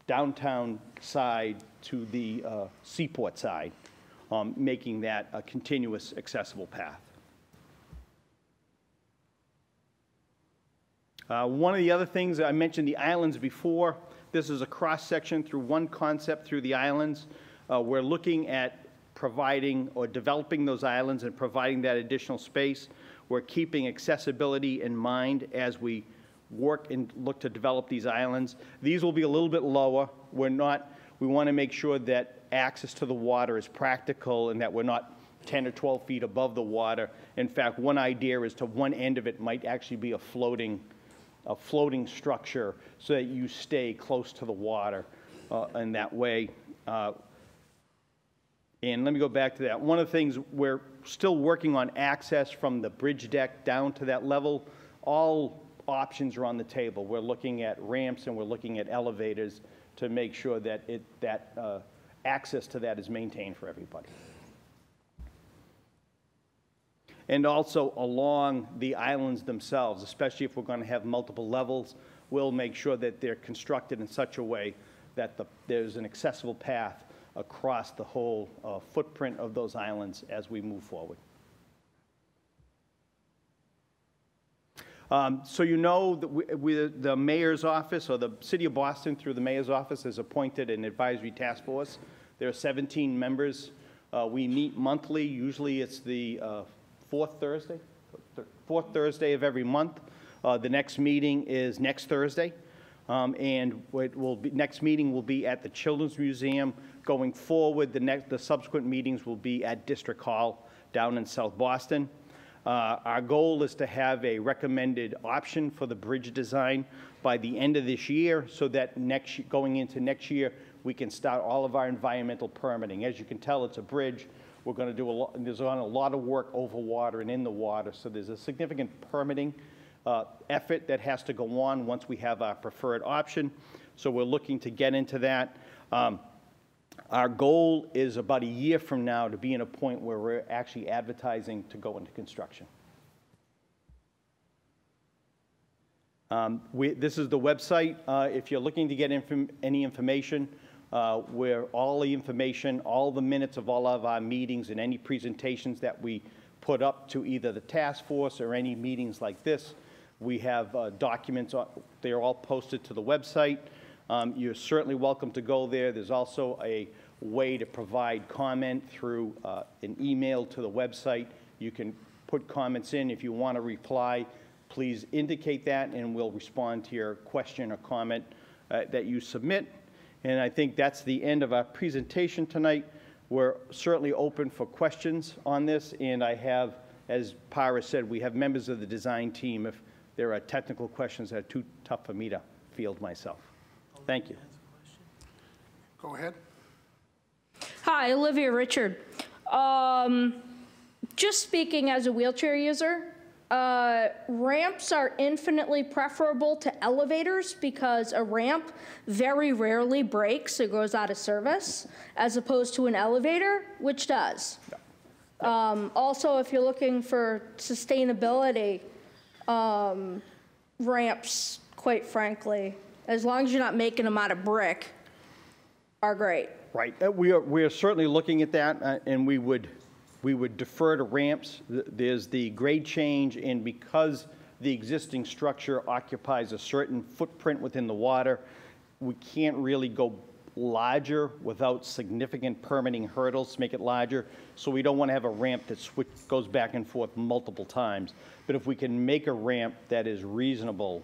downtown side to the Seaport side, making that a continuous accessible path. One of the other things, I mentioned the islands before. This is a cross-section through one concept through the islands. We're looking at providing or developing those islands and providing that additional space. We're keeping accessibility in mind as we work and look to develop these islands. These will be a little bit lower. We want to make sure that access to the water is practical and that we're not 10 or 12 feet above the water. In fact, one idea is to one end of it might actually be a floating structure so that you stay close to the water in that way. And let me go back to that. One of the things, we're still working on access from the bridge deck down to that level. All options are on the table. We're looking at ramps and we're looking at elevators to make sure that access to that is maintained for everybody. And also along the islands themselves, especially if we're going to have multiple levels, we'll make sure that they're constructed in such a way that there's an accessible path across the whole footprint of those islands as we move forward. So you know that the mayor's office, or the city of Boston through the mayor's office, has appointed an advisory task force. There are 17 members. We meet monthly. Usually it's the fourth Thursday of every month. The next meeting is next Thursday. And next meeting will be at the Children's Museum. Going forward, the subsequent meetings will be at District Hall down in South Boston. Our goal is to have a recommended option for the bridge design by the end of this year, so that going into next year, we can start all of our environmental permitting. As you can tell, it's a bridge. We're going to do there's a lot of work over water and in the water, so there's a significant permitting effort that has to go on once we have our preferred option. So we're looking to get into that. Our goal is about a year from now to be in a point where we're actually advertising to go into construction. This is the website. If you're looking to get any information, where all the information, all the minutes of all of our meetings and any presentations that we put up to either the task force or any meetings like this, we have documents. They're all posted to the website. You're certainly welcome to go there. There's also a way to provide comment through an email to the website. You can put comments in. If you want to reply, please indicate that, and we'll respond to your question or comment that you submit. And I think that's the end of our presentation tonight. We're certainly open for questions on this, and I have, as Para said, we have members of the design team if there are technical questions that are too tough for me to field myself. Thank you. Go ahead. Hi, Olivia Richard. Just speaking as a wheelchair user, ramps are infinitely preferable to elevators because a ramp very rarely breaks or goes out of service, as opposed to an elevator, which does. Also, if you're looking for sustainability, ramps, quite frankly, as long as you're not making them out of brick, are great. Right. We are certainly looking at that, and we would defer to ramps. There's the grade change, and because the existing structure occupies a certain footprint within the water, we can't really go larger without significant permitting hurdles to make it larger. So we don't want to have a ramp that goes back and forth multiple times. But if we can make a ramp that is reasonable,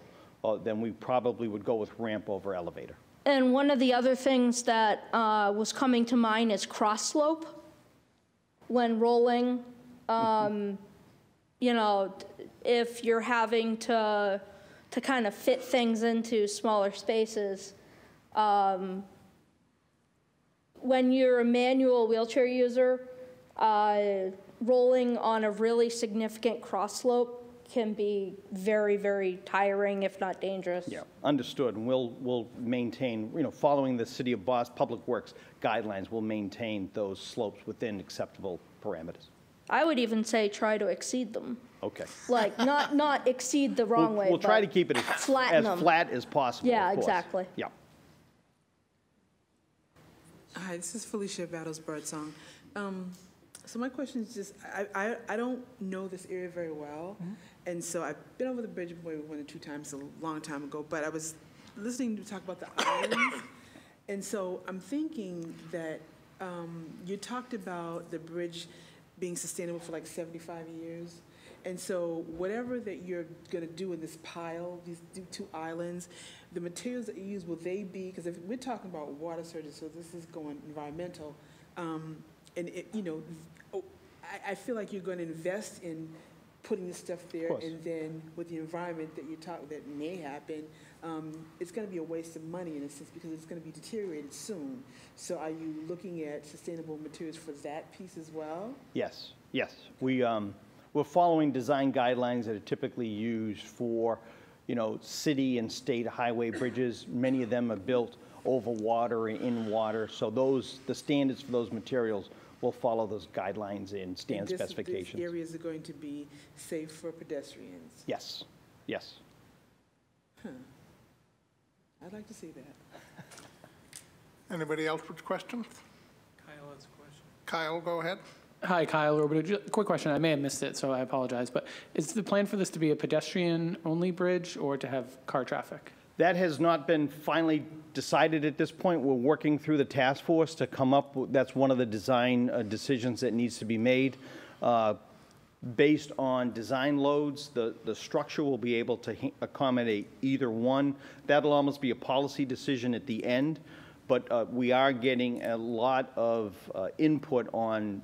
then we probably would go with ramp over elevator. And one of the other things that was coming to mind is cross slope. When rolling, you know, if you're having to kind of fit things into smaller spaces, when you're a manual wheelchair user, rolling on a really significant cross slope can be very, very tiring, if not dangerous. Yeah, understood. And we'll maintain, you know, following the City of Boston Public Works guidelines, we'll maintain those slopes within acceptable parameters. I would even say try to exceed them. Okay. Like not exceed the wrong way. We'll try to keep it as flat as possible. Yeah, exactly. Yeah. Hi, this is Felicia Battles Birdsong. So my question is just, I don't know this area very well, and so I've been over the bridge maybe 1 or 2 times a long time ago, but I was listening to talk about the islands, and so I'm thinking that you talked about the bridge being sustainable for like 75 years, and so whatever that you're going to do in this pile, these 2 islands, the materials that you use, will they be, because if we're talking about water surges, so this is going environmental, and it, you know, I feel like you're going to invest in putting the stuff there, and then with the environment that you talk that may happen, it's going to be a waste of money in a sense because it's going to be deteriorated soon. So are you looking at sustainable materials for that piece as well? Yes, yes. We're following design guidelines that are typically used for, city and state highway bridges. Many of them are built over water and in water, so the standards for those materials will follow those guidelines and standard specifications. These areas are going to be safe for pedestrians? Yes, yes. Huh. I'd like to see that. Anybody else with questions? Kyle has a question. Kyle, go ahead. Hi, Kyle Robidoux. Just a quick question. I may have missed it, so I apologize. But is the plan for this to be a pedestrian-only bridge or to have car traffic? That has not been finally decided at this point. We're working through the task force to come up with, that's one of the design decisions that needs to be made. Based on design loads, the structure will be able to accommodate either one. That'll almost be a policy decision at the end, but we are getting a lot of input on,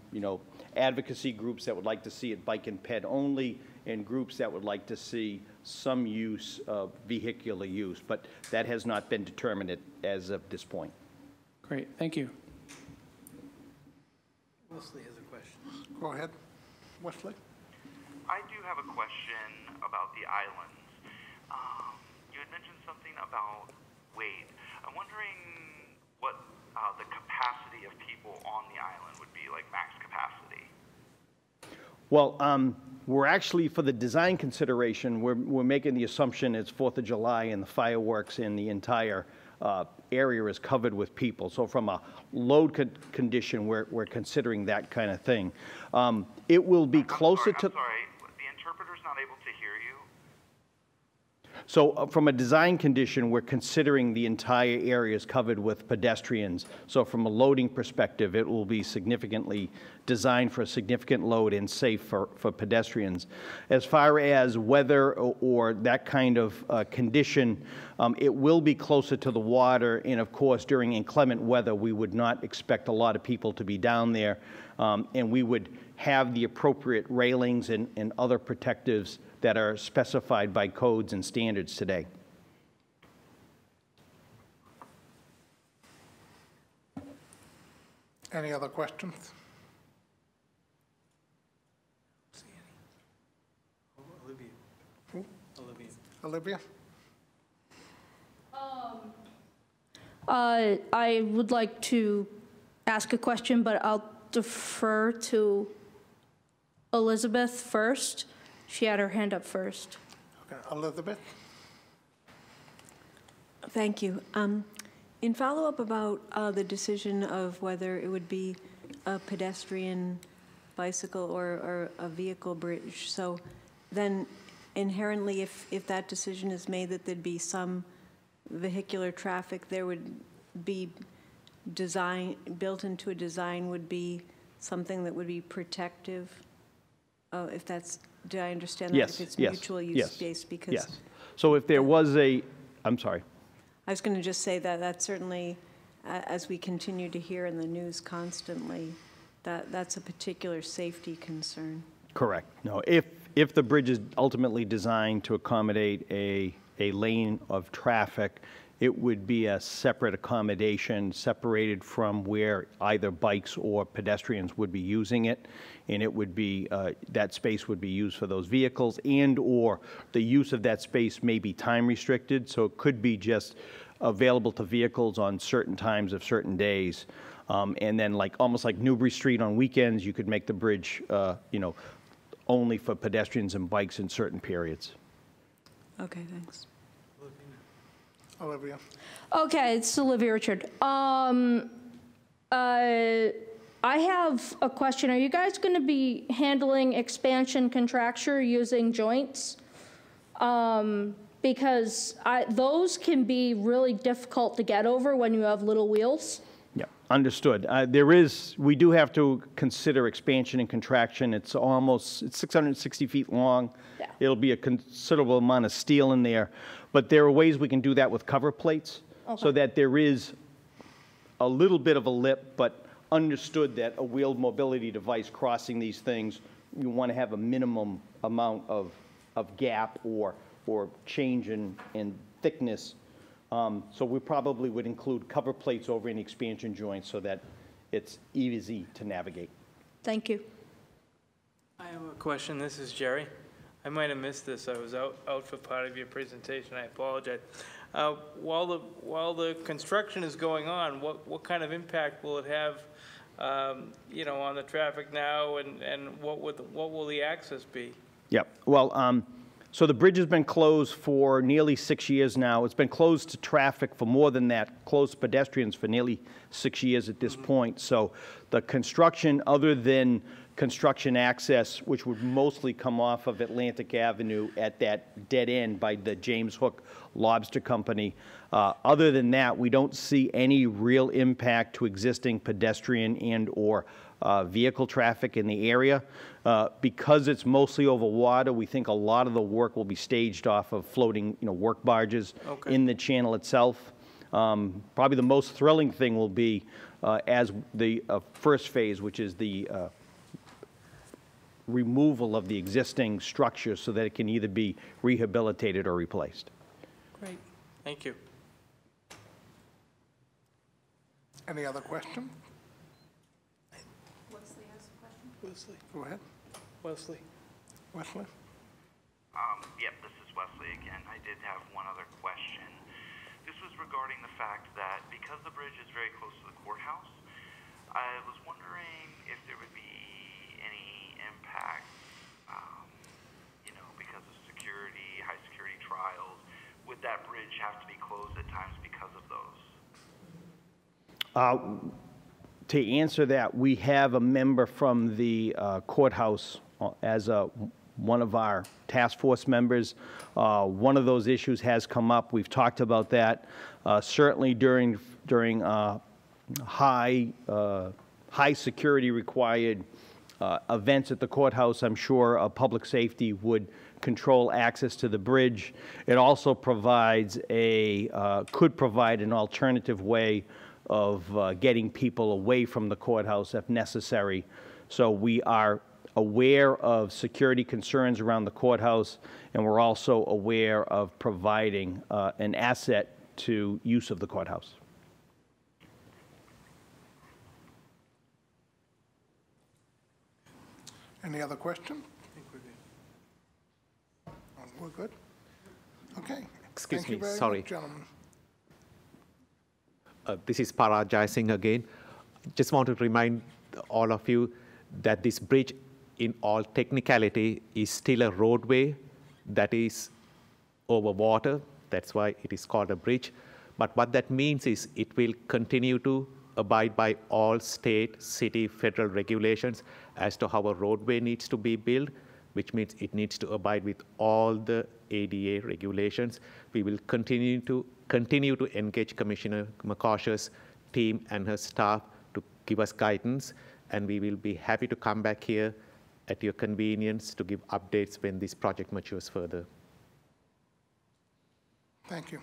advocacy groups that would like to see it bike and ped only, and groups that would like to see some use of vehicular use, but that has not been determined as of this point. Great, thank you. Wesley has a question. Go ahead, Wesley. I do have a question about the islands. You had mentioned something about weight. I'm wondering what the capacity of people on the island would be, like max capacity. Well, we're actually, for the design consideration, we're making the assumption it's 4th of July and the fireworks and the entire area is covered with people. So from a load condition, we're considering that kind of thing. It will be closer to... I'm sorry, the interpreter's not able to hear you. So from a design condition, we're considering the entire area is covered with pedestrians. So from a loading perspective, it will be significantly designed for a significant load and safe for pedestrians. As far as weather or that kind of condition, it will be closer to the water. And of course, during inclement weather, we would not expect a lot of people to be down there. And we would have the appropriate railings and other protectives that are specified by codes and standards today. Any other questions? Olivia? I would like to ask a question, but I'll defer to Elizabeth first. She had her hand up first. Okay, Elizabeth? Thank you. In follow-up about the decision of whether it would be a pedestrian, bicycle, or a vehicle bridge, so then inherently, if that decision is made that there'd be some vehicular traffic, there would be built into a design would be something that would be protective, if that's, do I understand that? Yes, if it's yes, mutual use yes, based, because yes. So if there was I'm sorry. I was going to just say that certainly, as we continue to hear in the news constantly, that's a particular safety concern. Correct. No, if the bridge is ultimately designed to accommodate a lane of traffic, it would be a separate accommodation separated from where either bikes or pedestrians would be using it. And it would be, that space would be used for those vehicles, and or the use of that space may be time restricted. So it could be just available to vehicles on certain times of certain days. And then almost like Newbury Street on weekends, you could make the bridge, only for pedestrians and bikes in certain periods. Okay, thanks. Olivia. Okay, it's Olivia Richard. I have a question. Are you guys going to be handling expansion contracture using joints? Because those can be really difficult to get over when you have little wheels. Yeah, understood. We do have to consider expansion and contraction. It's 660 feet long. Yeah. It'll be a considerable amount of steel in there. But there are ways we can do that with cover plates, so that there is a little bit of a lip, but understood that a wheeled mobility device crossing these things, you want to have a minimum amount of gap or change in thickness. So we probably would include cover plates over any expansion joints so that it's easy to navigate. Thank you. I have a question. This is Jerry. I might have missed this. I was out for part of your presentation. I apologize. While the construction is going on, what kind of impact will it have, you know, on the traffic now, and what will the access be? Yep. Well, so the bridge has been closed for nearly 6 years now. It's been closed to traffic for more than that, closed to pedestrians for nearly 6 years at this point. So the construction, other than construction access, which would mostly come off of Atlantic Avenue at that dead end by the James Hook Lobster Company, other than that, we don't see any real impact to existing pedestrian and or vehicle traffic in the area. Because it's mostly over water, we think a lot of the work will be staged off of floating, work barges in the channel itself. Probably the most thrilling thing will be as the first phase, which is the removal of the existing structure so that it can either be rehabilitated or replaced. Great. Thank you. Any other question? Wesley has a question. Wesley. Go ahead. Wesley. Wesley? Yep, this is Wesley again. I did have one other question. This was regarding the fact that because the bridge is very close to the courthouse, I was wondering if there would be any impact, because of security, high security trials. Would that bridge have to be closed at times because of those? To answer that, we have a member from the courthouse as one of our task force members. One of those issues has come up. We've talked about that. Certainly during high security required events at the courthouse, I'm sure public safety would control access to the bridge. It also provides could provide an alternative way of getting people away from the courthouse if necessary. So we are aware of security concerns around the courthouse, and we're also aware of providing an asset to use of the courthouse. Any other question? I think we're good. We're good? Okay. Excuse Thank you me, very sorry. much, gentlemen. This is Parag Jai Singh again. Just want to remind all of you that this bridge, in all technicality, is still a roadway that is over water. That's why it is called a bridge. But what that means is it will continue to abide by all state, city, federal regulations as to how a roadway needs to be built, which means it needs to abide with all the ADA regulations. We will continue to engage Commissioner McCosh's team and her staff to give us guidance, and we will be happy to come back here at your convenience to give updates when this project matures further. Thank you.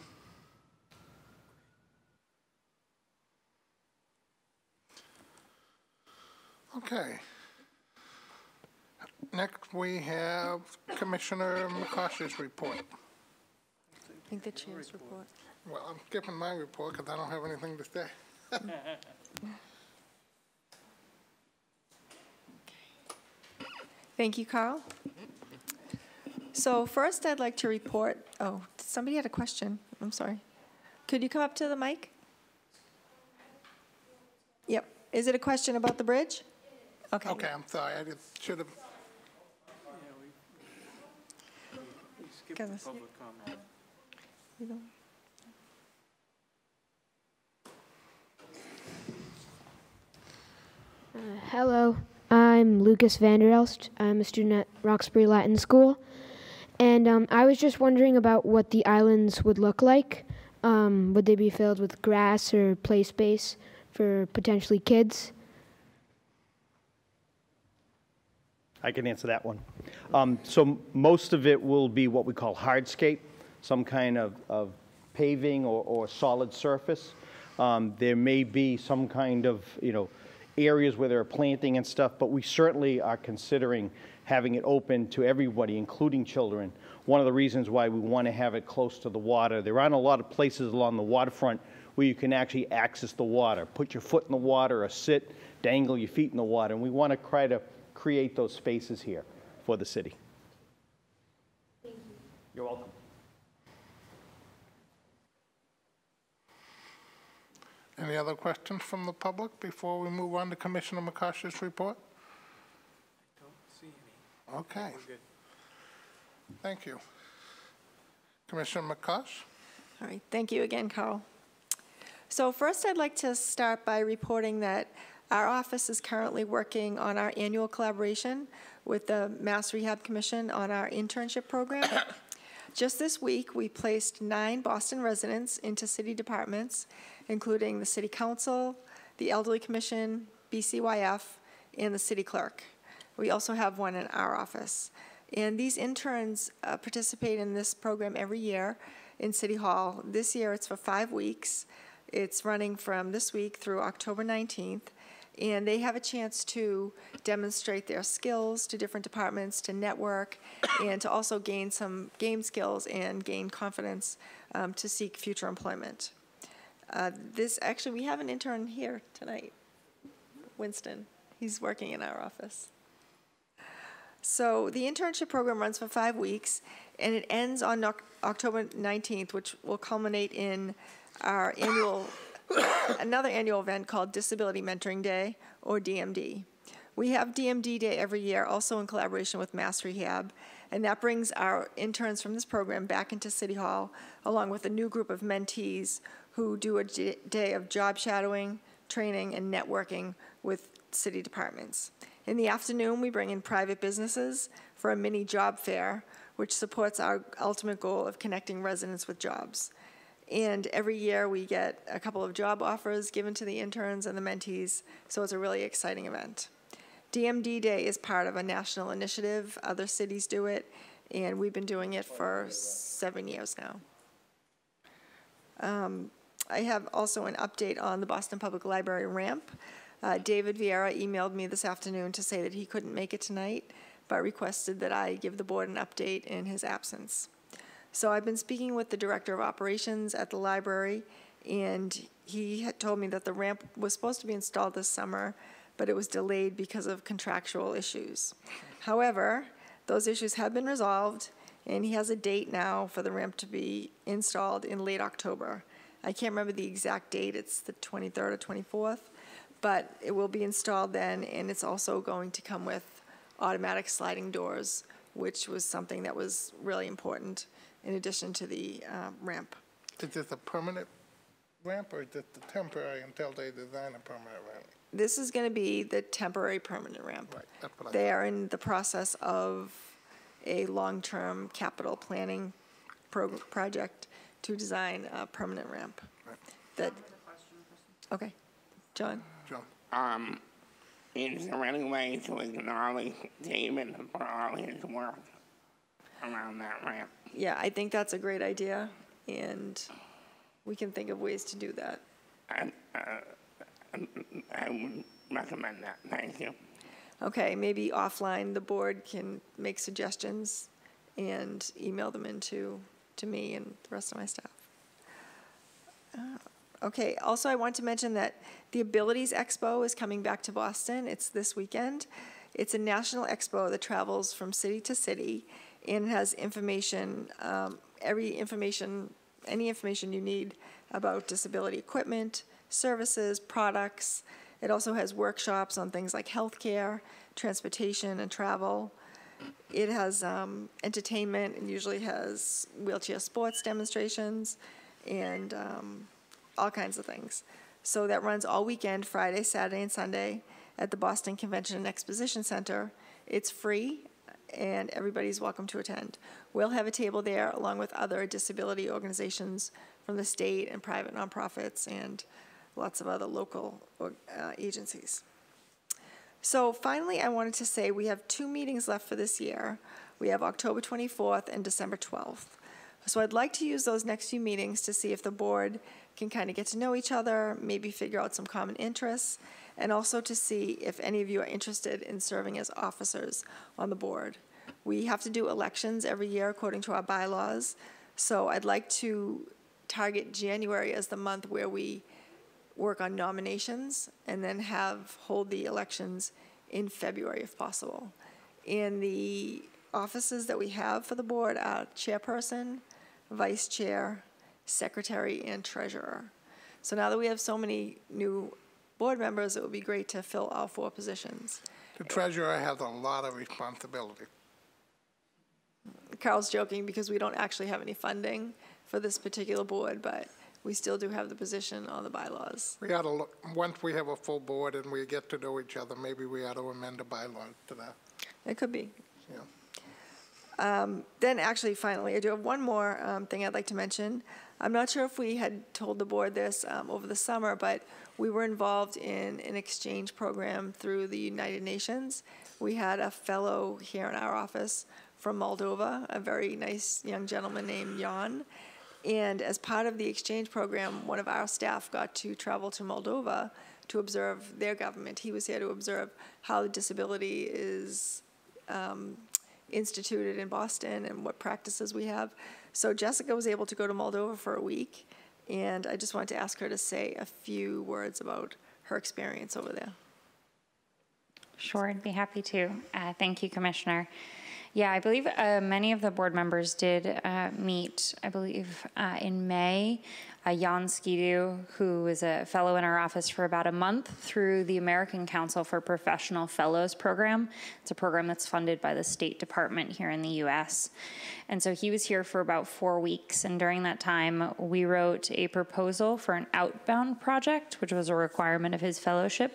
Okay. Next, we have Commissioner McCosh's report. I think the chair's report. Well, I'm skipping my report because I don't have anything to say. Thank you, Carl. So first, I'd like to report, somebody had a question. I'm sorry. Could you come up to the mic? Yep. Is it a question about the bridge? Okay. Okay, I'm sorry. I just should have. We skipped the public comment. Hello, I'm Lucas Vanderelst. I'm a student at Roxbury Latin School. And I was just wondering about what the islands would look like. Would they be filled with grass or play space for potentially kids? I can answer that one. So most of it will be what we call hardscape, some kind of paving or solid surface. There may be some kind of, areas where they're planting and stuff, but we certainly are considering having it open to everybody, including children. One of the reasons why we want to have it close to the water, there aren't a lot of places along the waterfront where you can actually access the water. Put your foot in the water or sit, dangle your feet in the water, and we want to try to create those spaces here for the city. Thank you. You're welcome. Any other questions from the public before we move on to Commissioner McCosh's report? I don't see any. Okay. We're good. Thank you. Commissioner McCosh? All right, thank you again, Carl. So first, I'd like to start by reporting that our office is currently working on our annual collaboration with the Mass Rehab Commission on our internship program. Just this week, we placed 9 Boston residents into city departments, including the City Council, the Elderly Commission, BCYF, and the City Clerk. We also have one in our office. And these interns participate in this program every year in City Hall. This year, it's for 5 weeks. It's running from this week through October 19th. And they have a chance to demonstrate their skills to different departments, to network, and to also gain some game skills and gain confidence to seek future employment. Actually, we have an intern here tonight, Winston. He's working in our office. So the internship program runs for 5 weeks, and it ends on October 19th, which will culminate in our another annual event called Disability Mentoring Day, or DMD. We have DMD Day every year, also in collaboration with Mass Rehab, and that brings our interns from this program back into City Hall, along with a new group of mentees who do a day of job shadowing, training, and networking with city departments. In the afternoon, we bring in private businesses for a mini job fair, which supports our ultimate goal of connecting residents with jobs. And every year, we get a couple of job offers given to the interns and the mentees, so it's a really exciting event. DMD Day is part of a national initiative. Other cities do it, and we've been doing it for 7 years now. I have also an update on the Boston Public Library ramp. David Vieira emailed me this afternoon to say that he couldn't make it tonight, but requested that I give the board an update in his absence. So I've been speaking with the Director of Operations at the library, and he had told me that the ramp was supposed to be installed this summer, but it was delayed because of contractual issues. However, those issues have been resolved, and he has a date now for the ramp to be installed in late October. I can't remember the exact date, it's the 23rd or 24th, but it will be installed then, and it's also going to come with automatic sliding doors, which was something that was really important in addition to the ramp. Is this a permanent ramp, or is this the temporary until they design a permanent ramp? This is going to be the temporary permanent ramp. Right, that's what I They are in the process of a long-term capital planning project to design a permanent ramp. That. Okay, John. Is there any way to acknowledge David for all his work around that ramp? Yeah, I think that's a great idea, and we can think of ways to do that. I would recommend that. Thank you. Okay, maybe offline the board can make suggestions and email them to me and the rest of my staff. Okay, also I want to mention that the Abilities Expo is coming back to Boston. It's this weekend. It's a national expo that travels from city to city and has information, any information you need about disability equipment, services, products. It also has workshops on things like healthcare, transportation, and travel. It has entertainment and usually has wheelchair sports demonstrations and all kinds of things. So that runs all weekend, Friday, Saturday, and Sunday at the Boston Convention and Exposition Center. It's free, and everybody's welcome to attend. We'll have a table there along with other disability organizations from the state and private nonprofits and lots of other local agencies. So finally, I wanted to say we have 2 meetings left for this year. We have October 24th and December 12th. So I'd like to use those next few meetings to see if the board can kind of get to know each other, maybe figure out some common interests, and also to see if any of you are interested in serving as officers on the board. We have to do elections every year according to our bylaws, so I'd like to target January as the month where we work on nominations and then hold the elections in February if possible. And the offices that we have for the board are chairperson, vice chair, secretary, and treasurer. So now that we have so many new board members, it would be great to fill all 4 positions. The treasurer has a lot of responsibility. Carl's joking because we don't actually have any funding for this particular board, but we still do have the position on the bylaws. We ought to look, once we have a full board and we get to know each other, maybe we ought to amend the bylaws to that. It could be. Yeah. Then actually, finally, I do have one more thing I'd like to mention. I'm not sure if we had told the board this over the summer, but we were involved in an exchange program through the United Nations. We had a fellow here in our office from Moldova, a very nice young gentleman named Jan. And as part of the exchange program, one of our staff got to travel to Moldova to observe their government. He was here to observe how disability is instituted in Boston and what practices we have. So Jessica was able to go to Moldova for a week, and I just wanted to ask her to say a few words about her experience over there. Sure, I'd be happy to. Thank you, Commissioner. Yeah, I believe many of the board members did meet, I believe, in May. Jan Skidu, who is a fellow in our office for about a month through the American Council for Professional Fellows program. It's a program that's funded by the State Department here in the U.S. And so he was here for about 4 weeks, and during that time, we wrote a proposal for an outbound project, which was a requirement of his fellowship.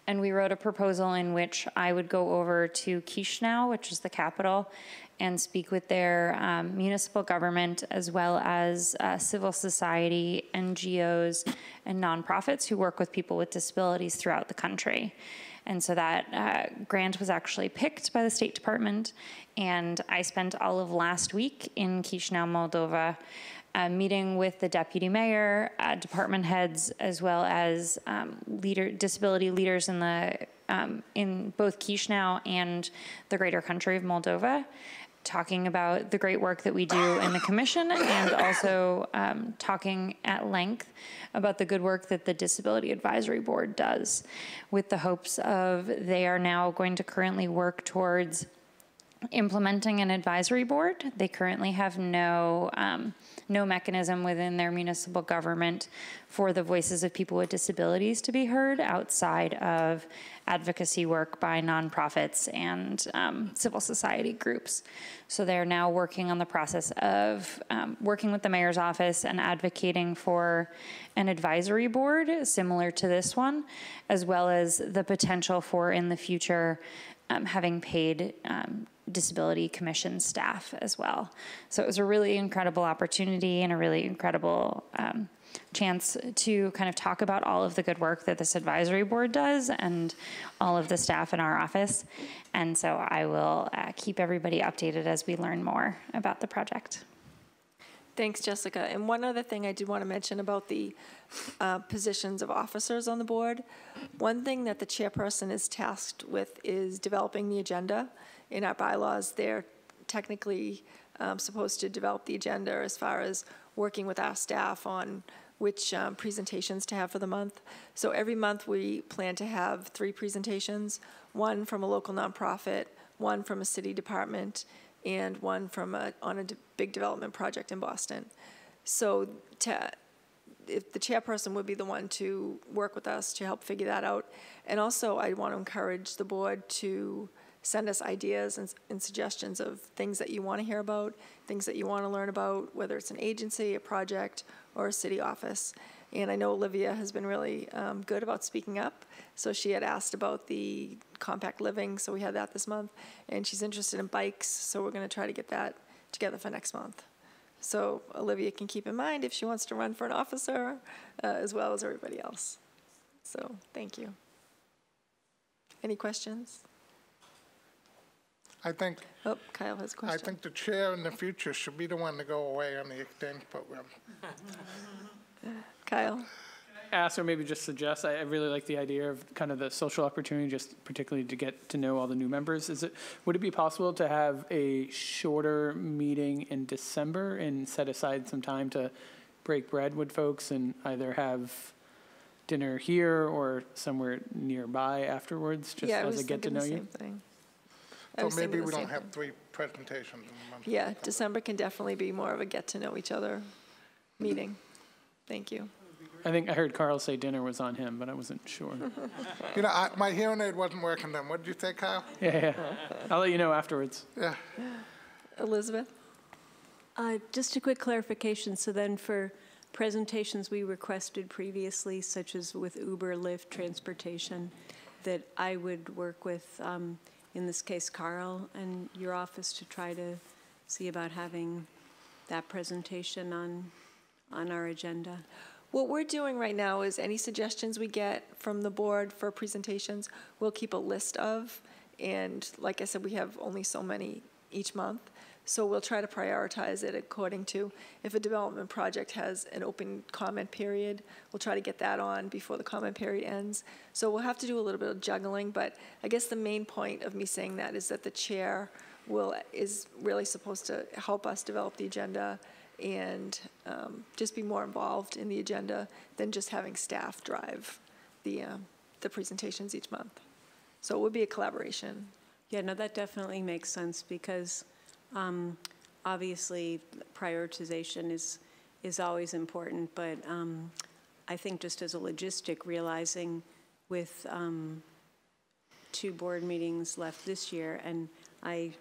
And we wrote a proposal in which I would go over to Chisinau, which is the capital, and speak with their municipal government as well as civil society, NGOs, and nonprofits who work with people with disabilities throughout the country. And so that grant was actually picked by the State Department, and I spent all of last week in Chisinau, Moldova, meeting with the deputy mayor, department heads, as well as disability leaders in both Chisinau and the greater country of Moldova, talking about the great work that we do in the commission, and also talking at length about the good work that the Disability Advisory Board does, with the hopes of they are now going to currently work towards implementing an advisory board. They currently have no mechanism within their municipal government for the voices of people with disabilities to be heard outside of advocacy work by nonprofits and civil society groups. So they're now working on the process of working with the mayor's office and advocating for an advisory board similar to this one, as well as the potential for, in the future, having paid disability commission staff as well. So it was a really incredible opportunity and a really incredible chance to kind of talk about all of the good work that this advisory board does and all of the staff in our office. And so I will keep everybody updated as we learn more about the project. Thanks, Jessica. And one other thing I did want to mention about the positions of officers on the board. One thing that the chairperson is tasked with is developing the agenda. In our bylaws, they're technically supposed to develop the agenda as far as working with our staff on which presentations to have for the month. So every month we plan to have 3 presentations, one from a local nonprofit, one from a city department, and one from on a big development project in Boston. So if the chairperson would be the one to work with us to help figure that out. And also I want to encourage the board to send us ideas and suggestions of things that you want to hear about, things that you want to learn about, whether it's an agency, a project, or a city office. And I know Olivia has been really good about speaking up. So she had asked about the compact living, so we had that this month. And she's interested in bikes, so we're going to try to get that together for next month. So Olivia can keep in mind if she wants to run for an officer, as well as everybody else. So thank you. Any questions? I think. Oh, Kyle has a question. I think the chair in the future should be the one to go away on the exchange program. Kyle? Can I ask or maybe just suggest, I really like the idea of kind of the social opportunity, just particularly to get to know all the new members. Would it be possible to have a shorter meeting in December and set aside some time to break bread with folks and either have dinner here or somewhere nearby afterwards, just as a get to know you? So maybe we don't have 3 presentations in a month. Yeah, December can definitely be more of a get to know each other meeting. Thank you. I think I heard Carl say dinner was on him, but I wasn't sure. You know, my hearing aid wasn't working then. What did you say, Kyle? Yeah. I'll let you know afterwards. Yeah. Elizabeth? Just a quick clarification. So then for presentations we requested previously, such as with Uber, Lyft, transportation, that I would work with, in this case, Carl and your office to try to see about having that presentation on our agenda. What we're doing right now is any suggestions we get from the board for presentations, we'll keep a list of. And like I said, we have only so many each month. So we'll try to prioritize it according to, if a development project has an open comment period, we'll try to get that on before the comment period ends. So we'll have to do a little bit of juggling, but I guess the main point of me saying that is that the chair is really supposed to help us develop the agenda and just be more involved in the agenda than just having staff drive the presentations each month. So it would be a collaboration. Yeah, no, that definitely makes sense because obviously prioritization is always important, but I think just as a logistic, realizing with 2 board meetings left this year, and I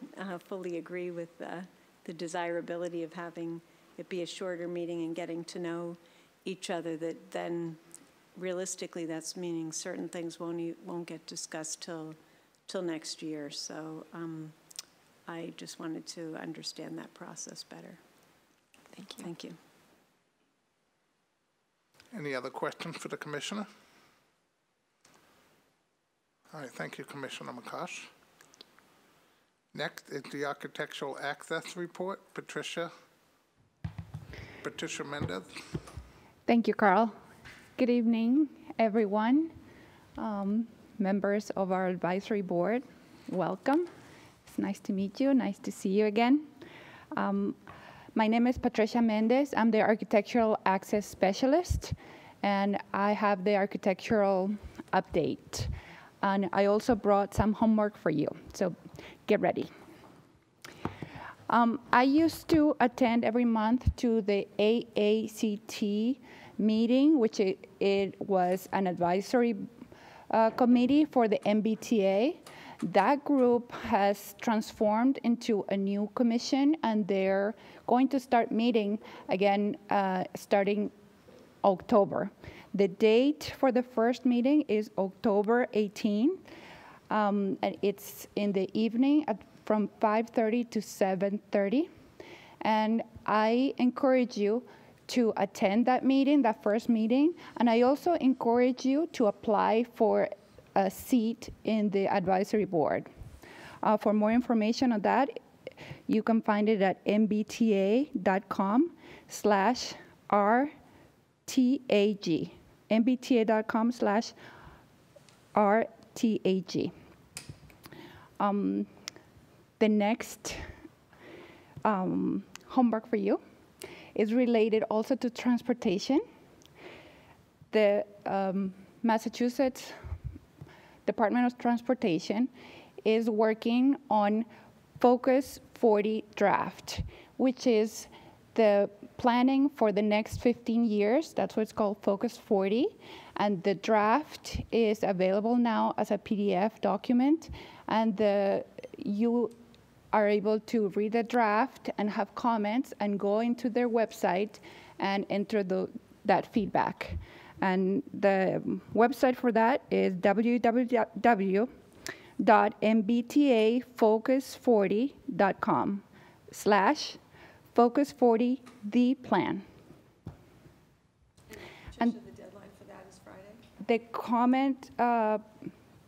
fully agree with the desirability of having it be a shorter meeting and getting to know each other, that then realistically that's meaning certain things won't get discussed till next year. So I just wanted to understand that process better. Thank you. Thank you. Any other questions for the commissioner? All right, thank you, Commissioner McCosh. Next is the Architectural Access Report. Patricia Mendez. Thank you, Carl. Good evening, everyone. Members of our advisory board, welcome. It's nice to meet you, nice to see you again. My name is Patricia Mendez. I'm the Architectural Access Specialist, and I have the architectural update. And I also brought some homework for you, so get ready. I used to attend every month to the AACT meeting, which it was an advisory committee for the MBTA. That group has transformed into a new commission, and they're going to start meeting again starting October. The date for the first meeting is October 18th, and it's in the evening from 5:30 to 7:30. And I encourage you to attend that meeting, that first meeting, and I also encourage you to apply for a seat in the advisory board. For more information on that, you can find it at mbta.com/RTAG. mbta.com/RTAG. The next homework for you is related also to transportation. The Massachusetts Department of Transportation is working on Focus 40 draft, which is the planning for the next 15 years. That's what it's called, Focus 40. And the draft is available now as a PDF document. And you are able to read the draft and have comments and go into their website and enter that feedback. And the website for that is www.mbtafocus40.com/Focus40 the plan. And the deadline for that is Friday? The comment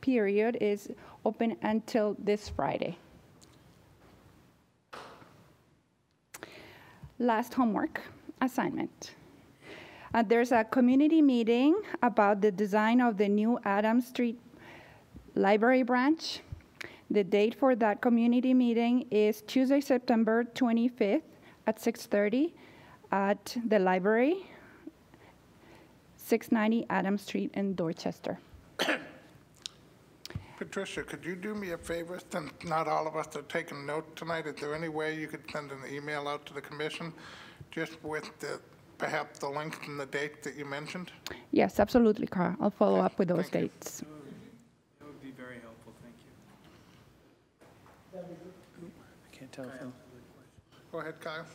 period is open until this Friday. Last homework assignment. There's a community meeting about the design of the new Adams Street Library branch. The date for that community meeting is Tuesday, September 25th at 6:30 at the library, 690 Adams Street in Dorchester. Patricia, could you do me a favor, since not all of us are taking note tonight? Is there any way you could send an email out to the commission just with perhaps the links and the dates that you mentioned? Yes, absolutely, Carl. I'll follow up with those dates. That would be very helpful, thank you. I can't tell if Go ahead, Kyle.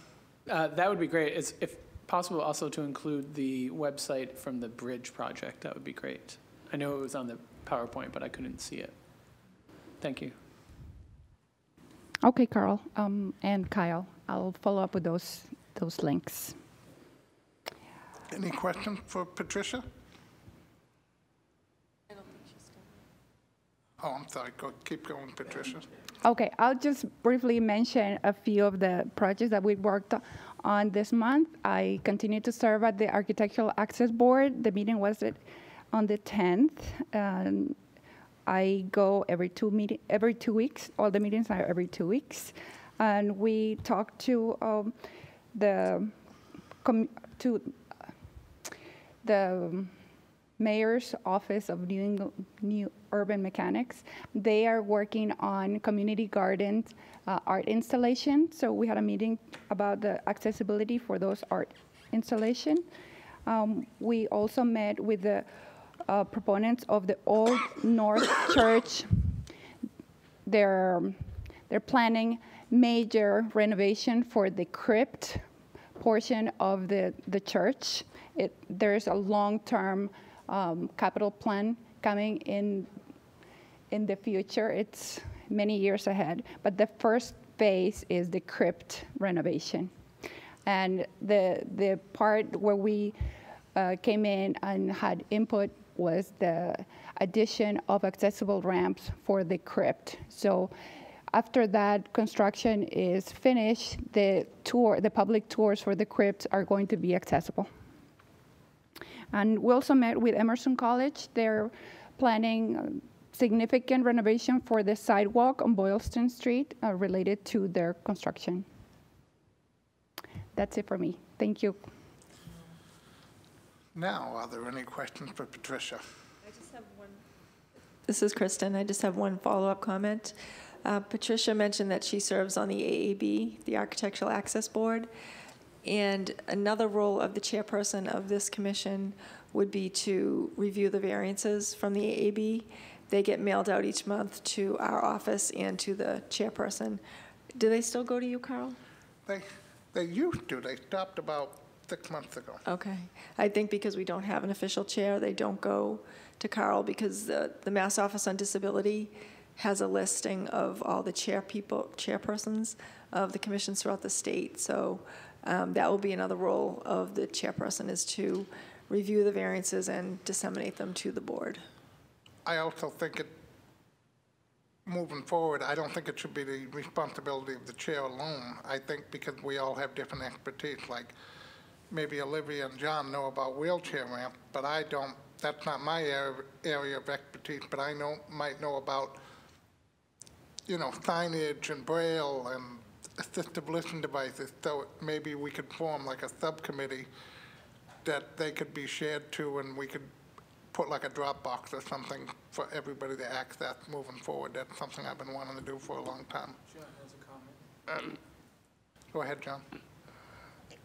that would be great. If possible, also to include the website from the bridge project, that would be great. I know it was on the PowerPoint, but I couldn't see it. Thank you. Okay, Carl and Kyle, I'll follow up with those links. Any questions for Patricia? Oh, I'm sorry. Keep going, Patricia. Okay, I'll just briefly mention a few of the projects that we worked on this month. I continue to serve at the Architectural Access Board. The meeting was on the 10th. I go every 2 weeks. All the meetings are every 2 weeks. And we talked to the Mayor's Office of New Urban Mechanics. They are working on community gardens art installation. So we had a meeting about the accessibility for those art installation. We also met with the proponents of the Old North Church. They're planning major renovation for the crypt portion of the church. There's a long-term capital plan coming in the future. It's many years ahead, but the first phase is the crypt renovation. And the part where we came in and had input was the addition of accessible ramps for the crypt. So after that construction is finished, the public tours for the crypts are going to be accessible. And we also met with Emerson College. They're planning significant renovation for the sidewalk on Boylston Street related to their construction. That's it for me. Thank you. Now, are there any questions for Patricia? I just have one. This is Kristen. I just have one follow-up comment. Patricia mentioned that she serves on the AAB, the Architectural Access Board, and another role of the chairperson of this commission would be to review the variances from the AAB. They get mailed out each month to our office and to the chairperson. Do they still go to you, Carl? They used to. They stopped about 6 months ago. Okay. I think because we don't have an official chair, they don't go to Carl, because the Mass Office on Disability has a listing of all the chairpersons of the commissions throughout the state. So that will be another role of the chairperson, is to review the variances and disseminate them to the board. I also think moving forward, I don't think it should be the responsibility of the chair alone. I think because we all have different expertise, like maybe Olivia and John know about wheelchair ramps, but I don't. That's not my area of expertise, but I might know about, signage and Braille and assistive listening devices. So maybe we could form like a subcommittee that they could be shared to, and we could put like a Dropbox or something for everybody to access moving forward. That's something I've been wanting to do for a long time. John has a comment. Go ahead, John.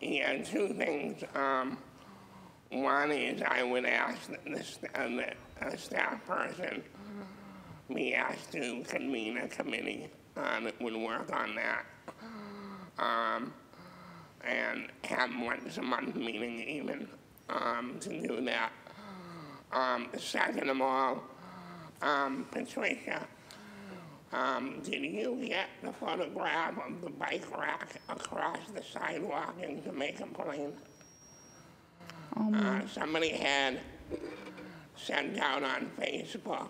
Yeah, two things. One is I would ask that a staff person be asked to convene a committee that would work on that. And have once a month meeting even to do that. Second of all, Patricia, did you get the photograph of the bike rack across the sidewalk in Jamaica Plain? Somebody had sent out on Facebook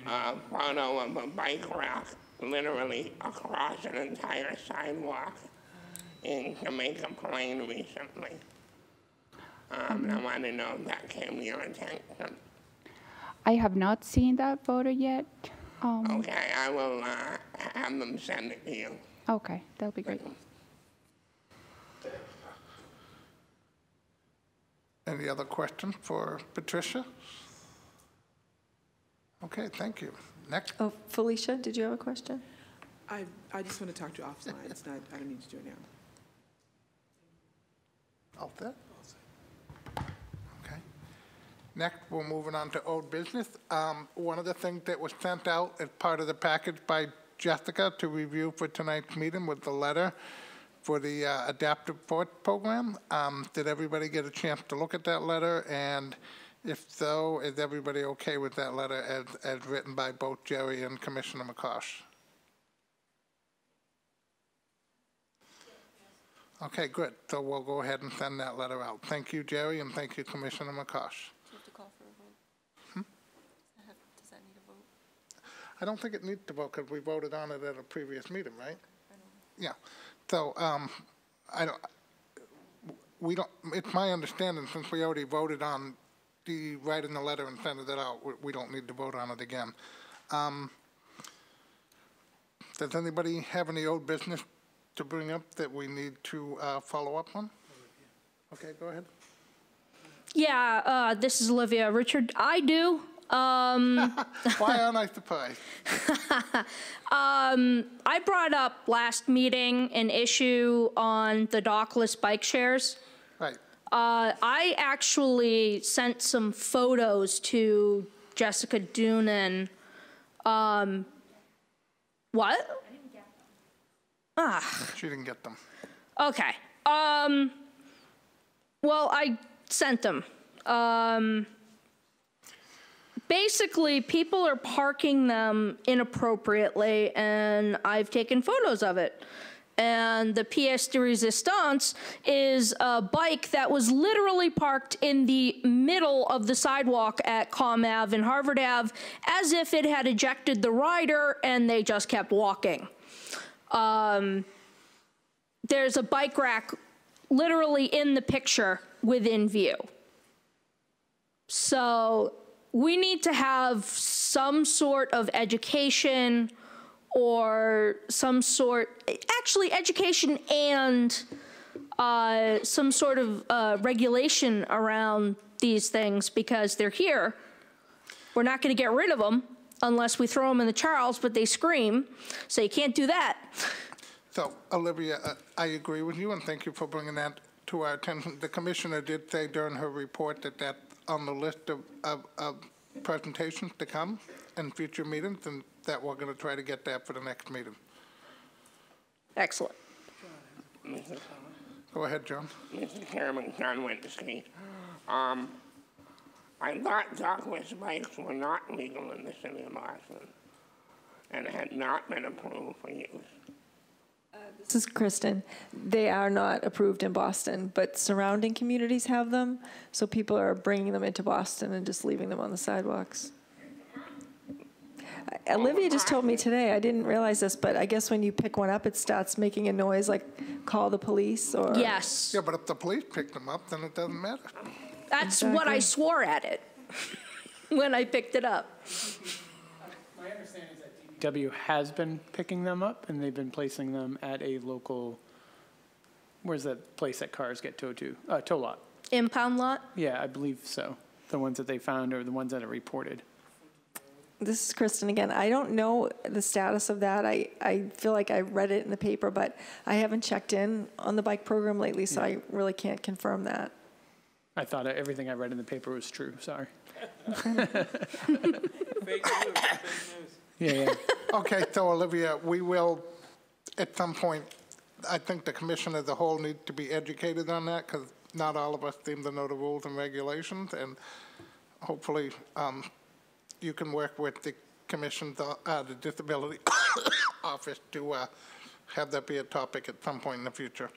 a photo of a bike rack literally across an entire sidewalk in Jamaica Plain recently. I want to know if that came to your attention. I have not seen that photo yet. Okay, I will have them send it to you. Okay, that'll be great. Any other questions for Patricia? Okay, thank you. Next. Oh, Felicia, did you have a question? I just want to talk to you offline. It's not, I don't need to do it now. All set? Okay. Next, we're moving on to old business. One of the things that was sent out as part of the package by Jessica to review for tonight's meeting was the letter for the adaptive sports program. Did everybody get a chance to look at that letter? And if so, is everybody okay with that letter as written by both Jerry and Commissioner McCosh? Okay, good. So we'll go ahead and send that letter out. Thank you, Jerry, and thank you, Commissioner McCosh. Do you have to call for a vote? Does that need a vote? I don't think it needs to vote because we voted on it at a previous meeting, right? Yeah. So it's my understanding, since we already voted on the writing the letter and sending it out, we don't need to vote on it again. Does anybody have any old business to bring up that we need to follow up on? Okay, go ahead. Yeah, this is Olivia. Richard, I do. Why aren't I surprised? I brought up last meeting an issue on the dockless bike shares. Right. I actually sent some photos to Jessica Doonan. What? She didn't get them. Okay. Well, I sent them. Basically, people are parking them inappropriately, and I've taken photos of it. And the pièce de résistance is a bike that was literally parked in the middle of the sidewalk at Com Ave and Harvard Ave, as if it had ejected the rider and they just kept walking. There's a bike rack literally in the picture within view. So we need to have some sort of education or some sort, actually education and some sort of regulation around these things because they're here. We're not going to get rid of them unless we throw them in the Charles, but they scream, so you can't do that. So, Olivia, I agree with you, and thank you for bringing that to our attention. The commissioner did say during her report that that's on the list of presentations to come in future meetings, and that we're going to try to get that for the next meeting. Excellent. Go ahead, John. Mr. Chairman, John Wintersky. I thought dockless bikes were not legal in the city of Boston and had not been approved for use. This is Kristen. They are not approved in Boston, but surrounding communities have them, so people are bringing them into Boston and just leaving them on the sidewalks. Olivia just told me today, I didn't realize this, but I guess when you pick one up, it starts making a noise, like call the police or... Yes. Yeah, but if the police pick them up, then it doesn't matter. That's what I swore at it when I picked it up. My understanding is that DPW has been picking them up, and they've been placing them at a local, where's that place that cars get towed to? Tow lot. Impound lot? Yeah, I believe so. The ones that they found or the ones that are reported. This is Kristen again. I don't know the status of that. I feel like I read it in the paper, but I haven't checked in on the bike program lately, so I really can't confirm that. I thought everything I read in the paper was true. Sorry. Fake news. Yeah. Okay, so Olivia, we will, at some point, I think the commission as a whole needs to be educated on that because not all of us seem to know the rules and regulations, and hopefully you can work with the commission's, the disability office to have that be a topic at some point in the future.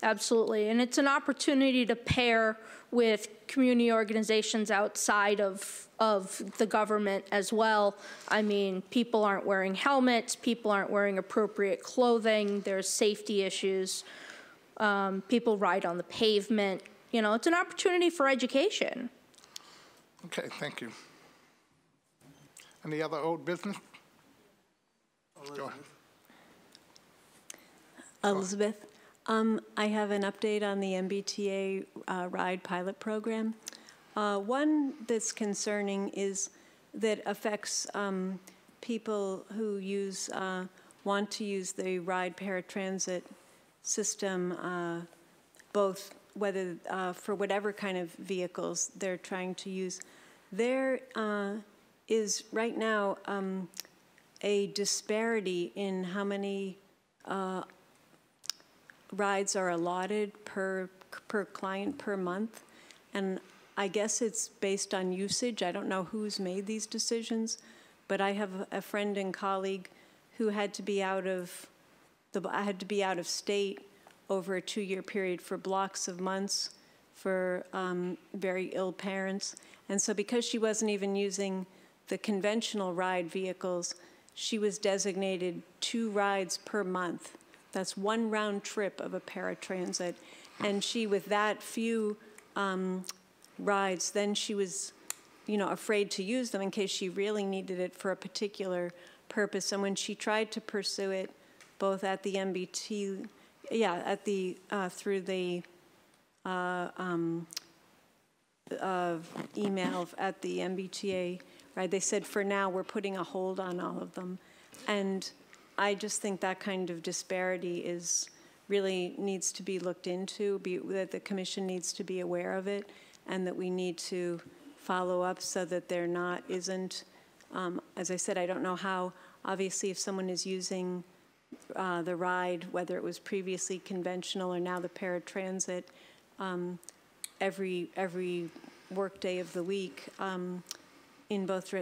Absolutely, and it's an opportunity to pair with community organizations outside of the government as well. I mean, people aren't wearing helmets, people aren't wearing appropriate clothing, there's safety issues, people ride on the pavement, it's an opportunity for education. Okay, thank you. Any other old business? Go ahead. Elizabeth, I have an update on the MBTA ride pilot program. One that's concerning is that affects people who want to use the ride paratransit system, both whether for whatever kind of vehicles they're trying to use. There is right now a disparity in how many rides are allotted per client per month, and I guess it's based on usage. I don't know who's made these decisions, but I have a friend and colleague who had to be out of state over a 2-year period for blocks of months for very ill parents. And so because she wasn't even using the conventional ride vehicles, she was designated 2 rides per month. That's 1 round trip of a paratransit. And she, with that few rides, then she was, afraid to use them in case she really needed it for a particular purpose. And when she tried to pursue it, both at the MBT, through the email at the MBTA, right? They said, for now, we're putting a hold on all of them. And I just think that kind of disparity really needs to be looked into, that the commission needs to be aware of it, and that we need to follow up so that there isn't, as I said, I don't know how, obviously if someone is using the ride, whether it was previously conventional or now the paratransit, every work day of the week, in both,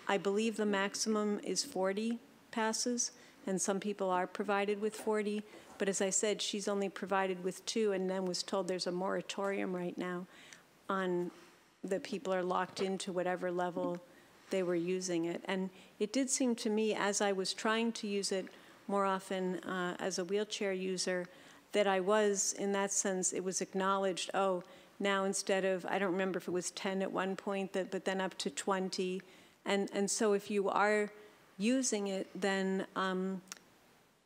I believe the maximum is 40 passes, and some people are provided with 40, but as I said, she's only provided with 2, and then was told there's a moratorium right now on that people are locked into whatever level they were using it. And it did seem to me, as I was trying to use it more often as a wheelchair user, that I was, in that sense, it was acknowledged, oh, now instead of, I don't remember if it was 10 at one point, but then up to 20. And so if you are using it, then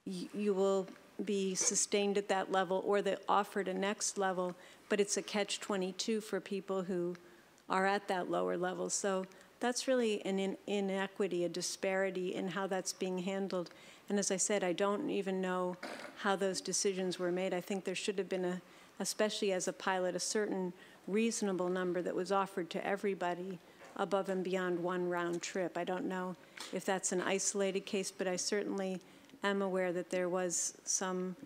you will be sustained at that level, or offered a next level, but it's a catch-22 for people who are at that lower level. So that's really an inequity, a disparity in how that's being handled. And as I said, I don't even know how those decisions were made. I think there should have been, especially as a pilot, a certain reasonable number that was offered to everybody above and beyond 1 round trip. I don't know if that's an isolated case, but I certainly am aware that there was some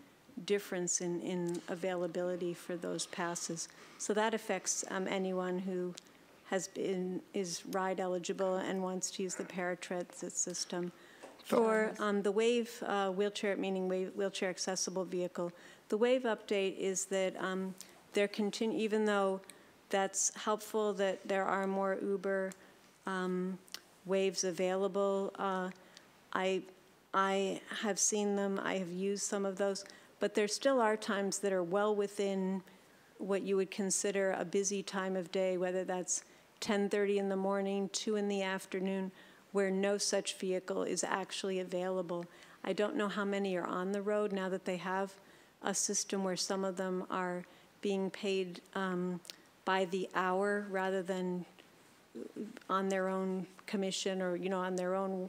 difference in availability for those passes. So that affects anyone who is ride eligible and wants to use the paratransit system. For the WAVE wheelchair, meaning wheelchair accessible vehicle, the WAVE update is that even though that's helpful that there are more Uber Waves available, I have seen them, I have used some of those, but there still are times that are well within what you would consider a busy time of day, whether that's 10:30 in the morning, 2 in the afternoon, where no such vehicle is actually available. I don't know how many are on the road now that they have a system where some of them are being paid by the hour rather than on their own commission or, on their own.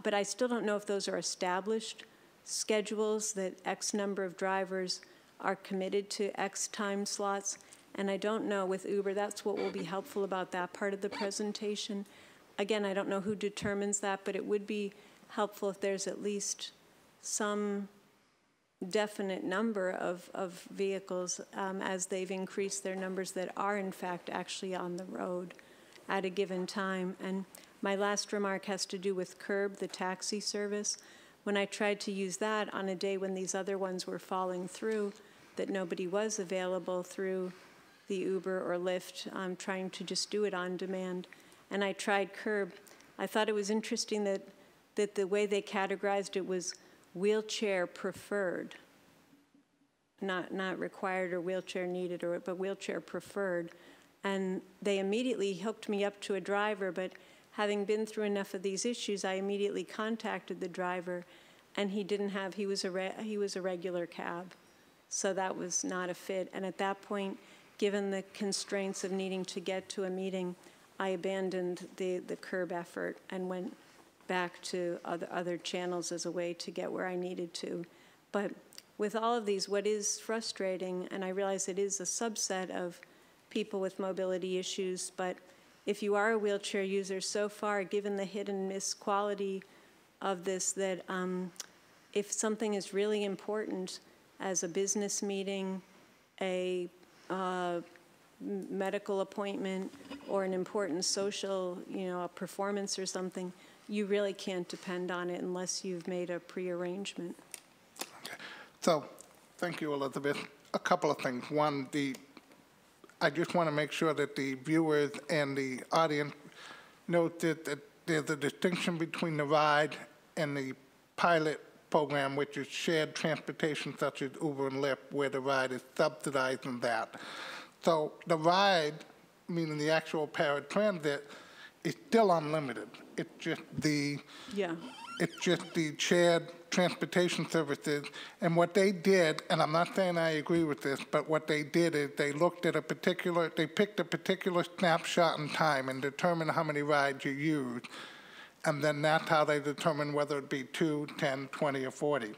But I still don't know if those are established schedules that X number of drivers are committed to X time slots. And I don't know with Uber, that's what will be helpful about that part of the presentation. Again, I don't know who determines that, but it would be helpful if there's at least some definite number of vehicles as they've increased their numbers that are in fact actually on the road at a given time. And my last remark has to do with Curb, the taxi service. When I tried to use that on a day when these other ones were falling through, that nobody was available through the Uber or Lyft, trying to just do it on demand. And I tried Curb. I thought it was interesting that the way they categorized it was wheelchair preferred. not required or wheelchair needed, but wheelchair preferred. And they immediately hooked me up to a driver, but having been through enough of these issues, I immediately contacted the driver, and he was a regular cab. So that was not a fit. And at that point, given the constraints of needing to get to a meeting, I abandoned the curb effort and went back to other channels as a way to get where I needed to. But with all of these, what is frustrating, and I realize it is a subset of people with mobility issues, but if you are a wheelchair user, so far, given the hit and miss quality of this, that if something is really important, as a business meeting, a medical appointment, or an important social, a performance or something, you really can't depend on it unless you've made a pre-arrangement. Okay. So, thank you, Elizabeth. A couple of things. One, I just want to make sure that the viewers and the audience note that there's a distinction between the RIDE and the pilot program, which is shared transportation such as Uber and Lyft, where the RIDE is subsidizing that. So the RIDE, meaning the actual paratransit, is still unlimited. It's just the shared transportation services. And what they did, and I'm not saying I agree with this, but what they did is they looked at they picked a particular snapshot in time and determined how many rides you used. And then that's how they determine whether it be 2, 10, 20, or 40.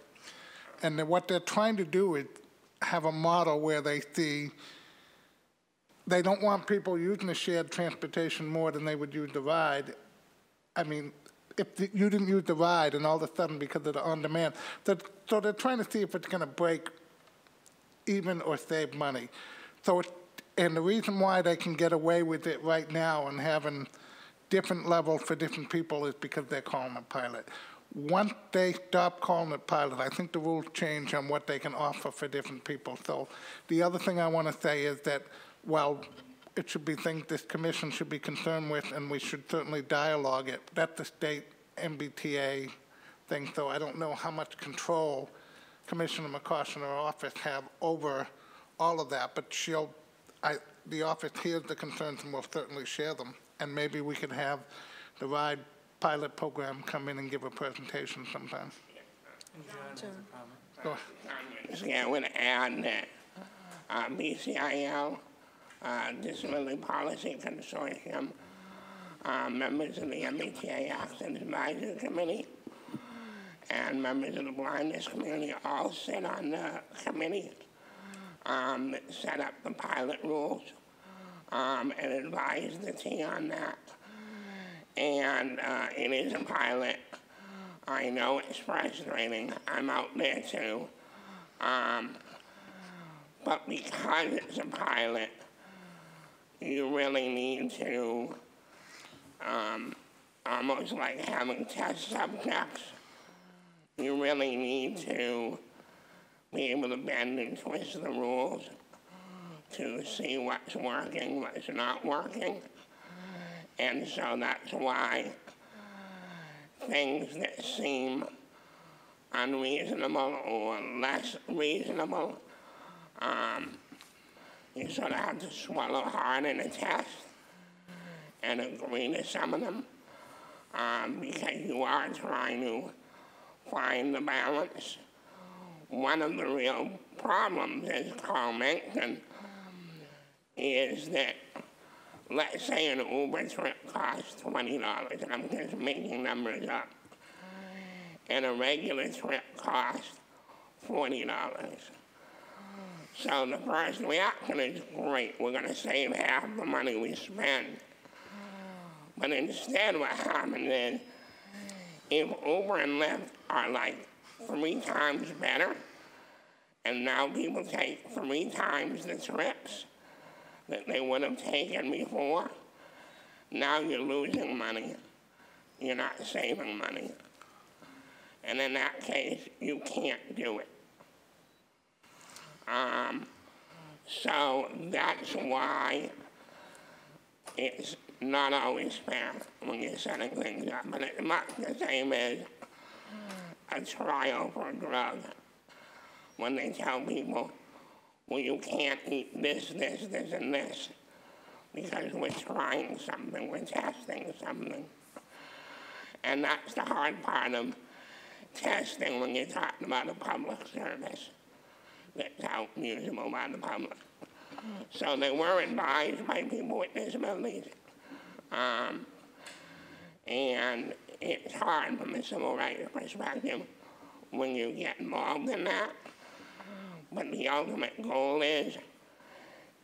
And then what they're trying to do is have a model where they see they don't want people using the shared transportation more than they would use the RIDE. I mean, if you didn't use the RIDE and all of a sudden because of the on-demand, so they're trying to see if it's going to break even or save money. So, and the reason why they can get away with it right now and having different levels for different people is because they're calling it pilot. Once they stop calling it pilot, I think the rules change on what they can offer for different people. So the other thing I want to say is that, well, it should be things this commission should be concerned with, and we should certainly dialogue it. That's the state MBTA thing, so I don't know how much control Commissioner McCosh and her office have over all of that, but the office hears the concerns and will certainly share them. And maybe we could have the RIDE pilot program come in and give a presentation sometime. Go ahead. I want to add that BCIL, Disability Policy Consortium, members of the MBTA Accident Advisory Committee, and members of the blindness community all sit on the committee that set up the pilot rules. And advise the T on that. And it is a pilot. I know it's frustrating. I'm out there too. But because it's a pilot, you really need to, almost like having test subjects, you really need to be able to bend and twist the rules to see what's working, what's not working. And so that's why things that seem unreasonable or less reasonable, you sort of have to swallow hard in a test and agree to some of them, because you are trying to find the balance. One of the real problems, as Carl mentioned, is that, let's say an Uber trip costs $20, and I'm just making numbers up, and a regular trip costs $40. So the first reaction is, great, we're going to save half the money we spend. But instead what happens is, if Uber and Lyft are like 3 times better, and now people take 3 times the trips that they would have taken before, now you're losing money. You're not saving money. And in that case, you can't do it. So that's why it's not always fair when you're setting things up. But it's much the same as a trial for a drug. When they tell people, well, you can't eat this, this, this, and this, because we're trying something, we're testing something. And that's the hard part of testing when you're talking about a public service that's out usable by the public. So they were advised by people with disabilities. And it's hard from a civil rights perspective when you get involved in that. But the ultimate goal is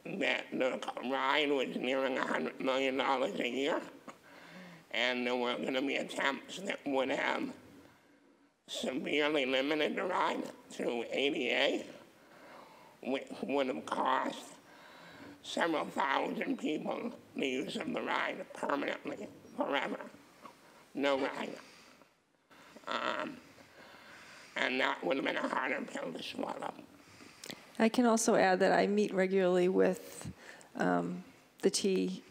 that the ride was nearing $100 million a year, and there were going to be attempts that would have severely limited the ride to ADA, which would have cost several thousand people the use of the ride permanently, forever. No ride. And that would have been a harder pill to swallow. I can also add that I meet regularly with the T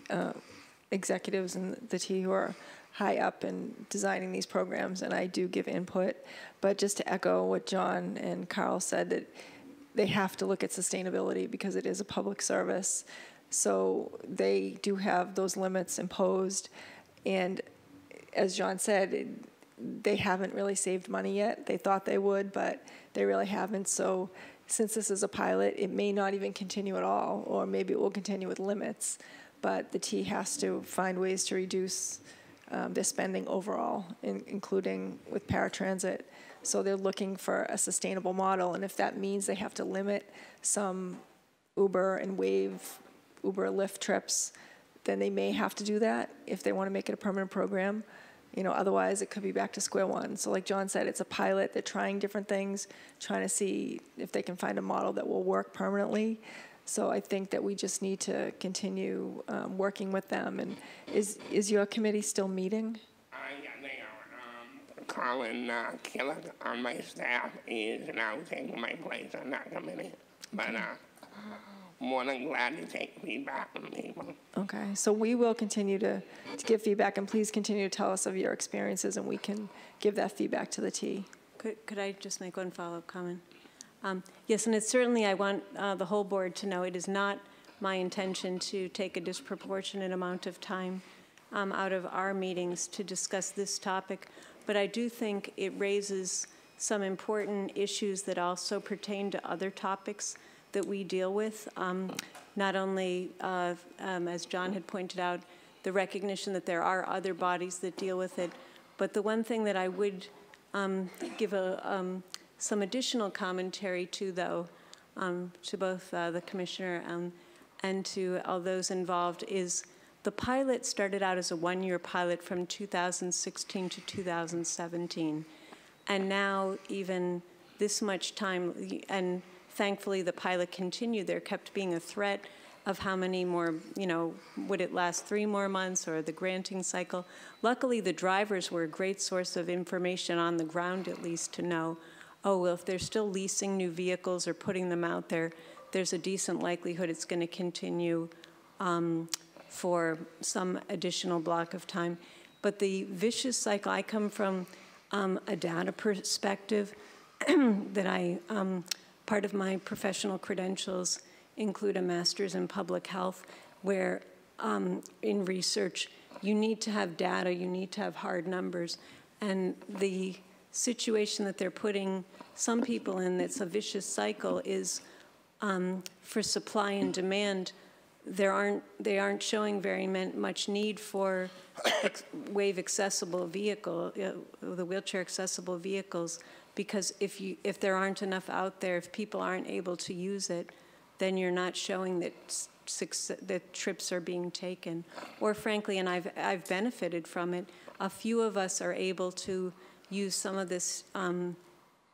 executives and the T who are high up in designing these programs, and I do give input. But just to echo what John and Carl said, that they have to look at sustainability because it is a public service. So they do have those limits imposed. And as John said, they haven't really saved money yet. They thought they would, but they really haven't. So since this is a pilot, it may not even continue at all, or maybe it will continue with limits. But the T has to find ways to reduce their spending overall, including with paratransit. So they're looking for a sustainable model, and if that means they have to limit some Uber and Wave, Uber Lyft trips, then they may have to do that if they want to make it a permanent program. You know, otherwise it could be back to square one. So like John said, it's a pilot. They're trying different things, trying to see if they can find a model that will work permanently. So I think that we just need to continue working with them. And is your committee still meeting? Yeah, they are. Colin Killick on my staff is now taking my place on that committee. But more than glad to take feedback from people. Okay, so we will continue to give feedback, and please continue to tell us of your experiences, and we can give that feedback to the T. Could I just make one follow-up comment? Yes, and it's certainly, I want the whole board to know, it is not my intention to take a disproportionate amount of time out of our meetings to discuss this topic, but I do think it raises some important issues that also pertain to other topics that we deal with. Not only, as John had pointed out, the recognition that there are other bodies that deal with it, but the one thing that I would give some additional commentary to, though, to both the commissioner and to all those involved, is the pilot started out as a one-year pilot from 2016 to 2017. And now even this much time, and thankfully the pilot continued, there kept being a threat of how many more, you know, would it last 3 more months or the granting cycle. Luckily, the drivers were a great source of information on the ground, at least, to know, oh, well, if they're still leasing new vehicles or putting them out there, there's a decent likelihood it's going to continue for some additional block of time. But the vicious cycle, I come from a data perspective that I, part of my professional credentials include a master's in public health, where in research, you need to have data, you need to have hard numbers. And the situation that they're putting some people in that's a vicious cycle is for supply and demand. They aren't showing very much need for wave accessible vehicle, the wheelchair accessible vehicles, because if there aren't enough out there, if people aren't able to use it, then you're not showing that trips are being taken. Or frankly, and I've benefited from it, a few of us are able to use some of this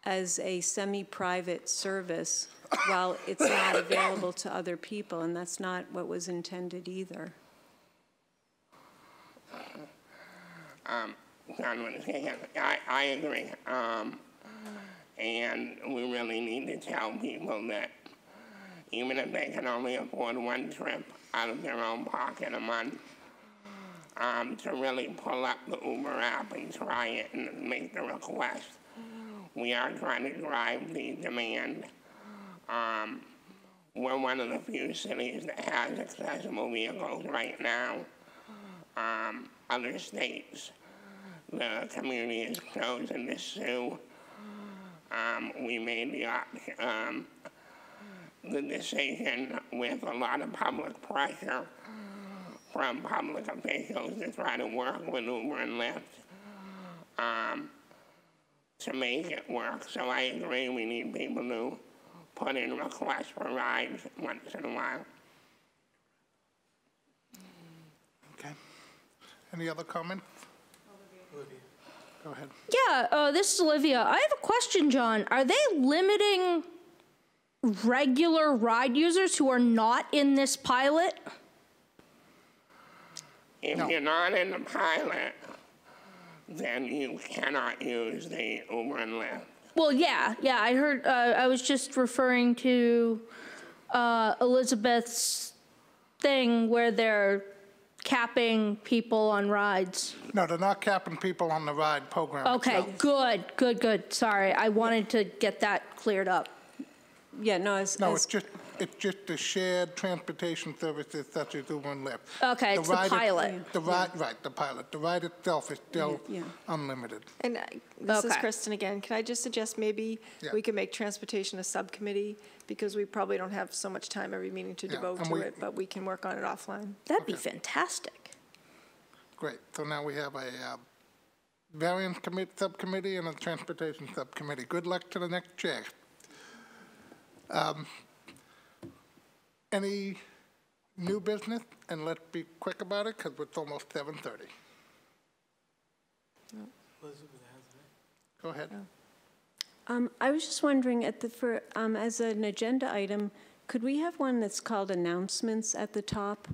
as a semi-private service while it's not available to other people, and that's not what was intended either. I agree. And we really need to tell people that even if they can only afford 1 trip out of their own pocket a month, to really pull up the Uber app and try it and make the request. We are trying to drive the demand we're one of the few cities that has accessible vehicles right now. Other states, the community has chosen to sue. We made the decision with a lot of public pressure from public officials to try to work with Uber and Lyft to make it work. So I agree we need people to put in requests for rides once in a while. Okay. Any other comments? Olivia. Go ahead. Yeah, this is Olivia. I have a question, John. Are they limiting regular ride users who are not in this pilot? If you're not in the pilot, then you cannot use the Uber and Lyft. Well, yeah, I heard, I was just referring to Elizabeth's thing where they're capping people on rides. No, they're not capping people on the ride program. Okay, itself. good. Sorry, I wanted to get that cleared up. Yeah, no, it's just the shared transportation services such as Uber and Lyft. Okay, it's the pilot. The ride, right, the pilot. The ride itself is still unlimited. And this is Kristen again. Can I just suggest maybe we could make transportation a subcommittee, because we probably don't have so much time every meeting to devote to it, but we can work on it offline. That'd be fantastic. Great. So now we have a variance subcommittee and a transportation subcommittee. Good luck to the next chair. Any new business? And let's be quick about it because it's almost 7:30. No. Go ahead. I was just wondering, as an agenda item, could we have one that's called announcements at the top?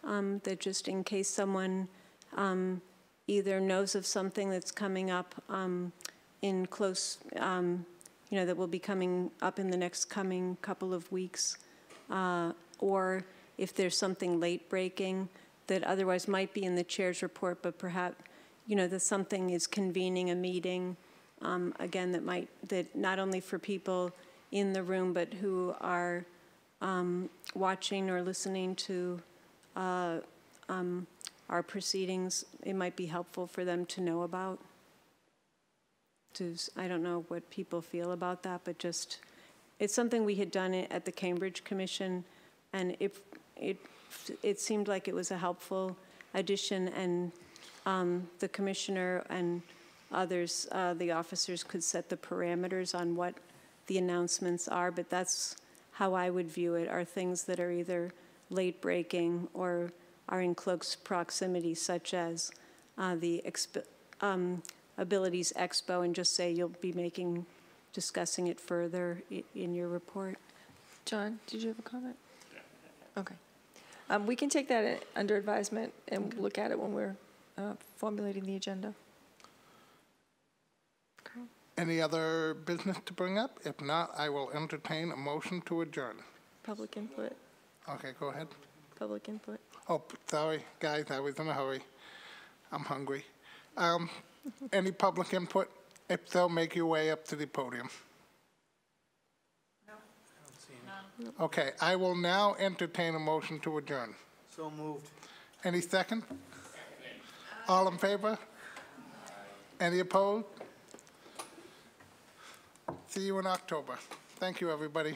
That just in case someone either knows of something that's coming up in close, that will be coming up in the next couple of weeks, or if there's something late breaking that otherwise might be in the chair's report, but perhaps, that something is convening a meeting, again, that not only for people in the room, but who are watching or listening to our proceedings, it might be helpful for them to know about. I don't know what people feel about that, but just, it's something we had done at the Cambridge Commission, and it seemed like it was a helpful addition, and the commissioner and others, the officers, could set the parameters on what the announcements are, but that's how I would view it, are things that are either late breaking or are in close proximity, such as the Abilities Expo, and just say you'll be discussing it further in your report. John, did you have a comment? Okay. We can take that under advisement and look at it when we're formulating the agenda. Okay. Any other business to bring up? If not, I will entertain a motion to adjourn. Public input. Okay, go ahead. Public input. Oh, sorry, guys, I was in a hurry. I'm hungry. Any public input? If so, make your way up to the podium. No. I don't see any. Okay, I will now entertain a motion to adjourn. So moved. Any second? All in favor? Any opposed? See you in October. Thank you, everybody.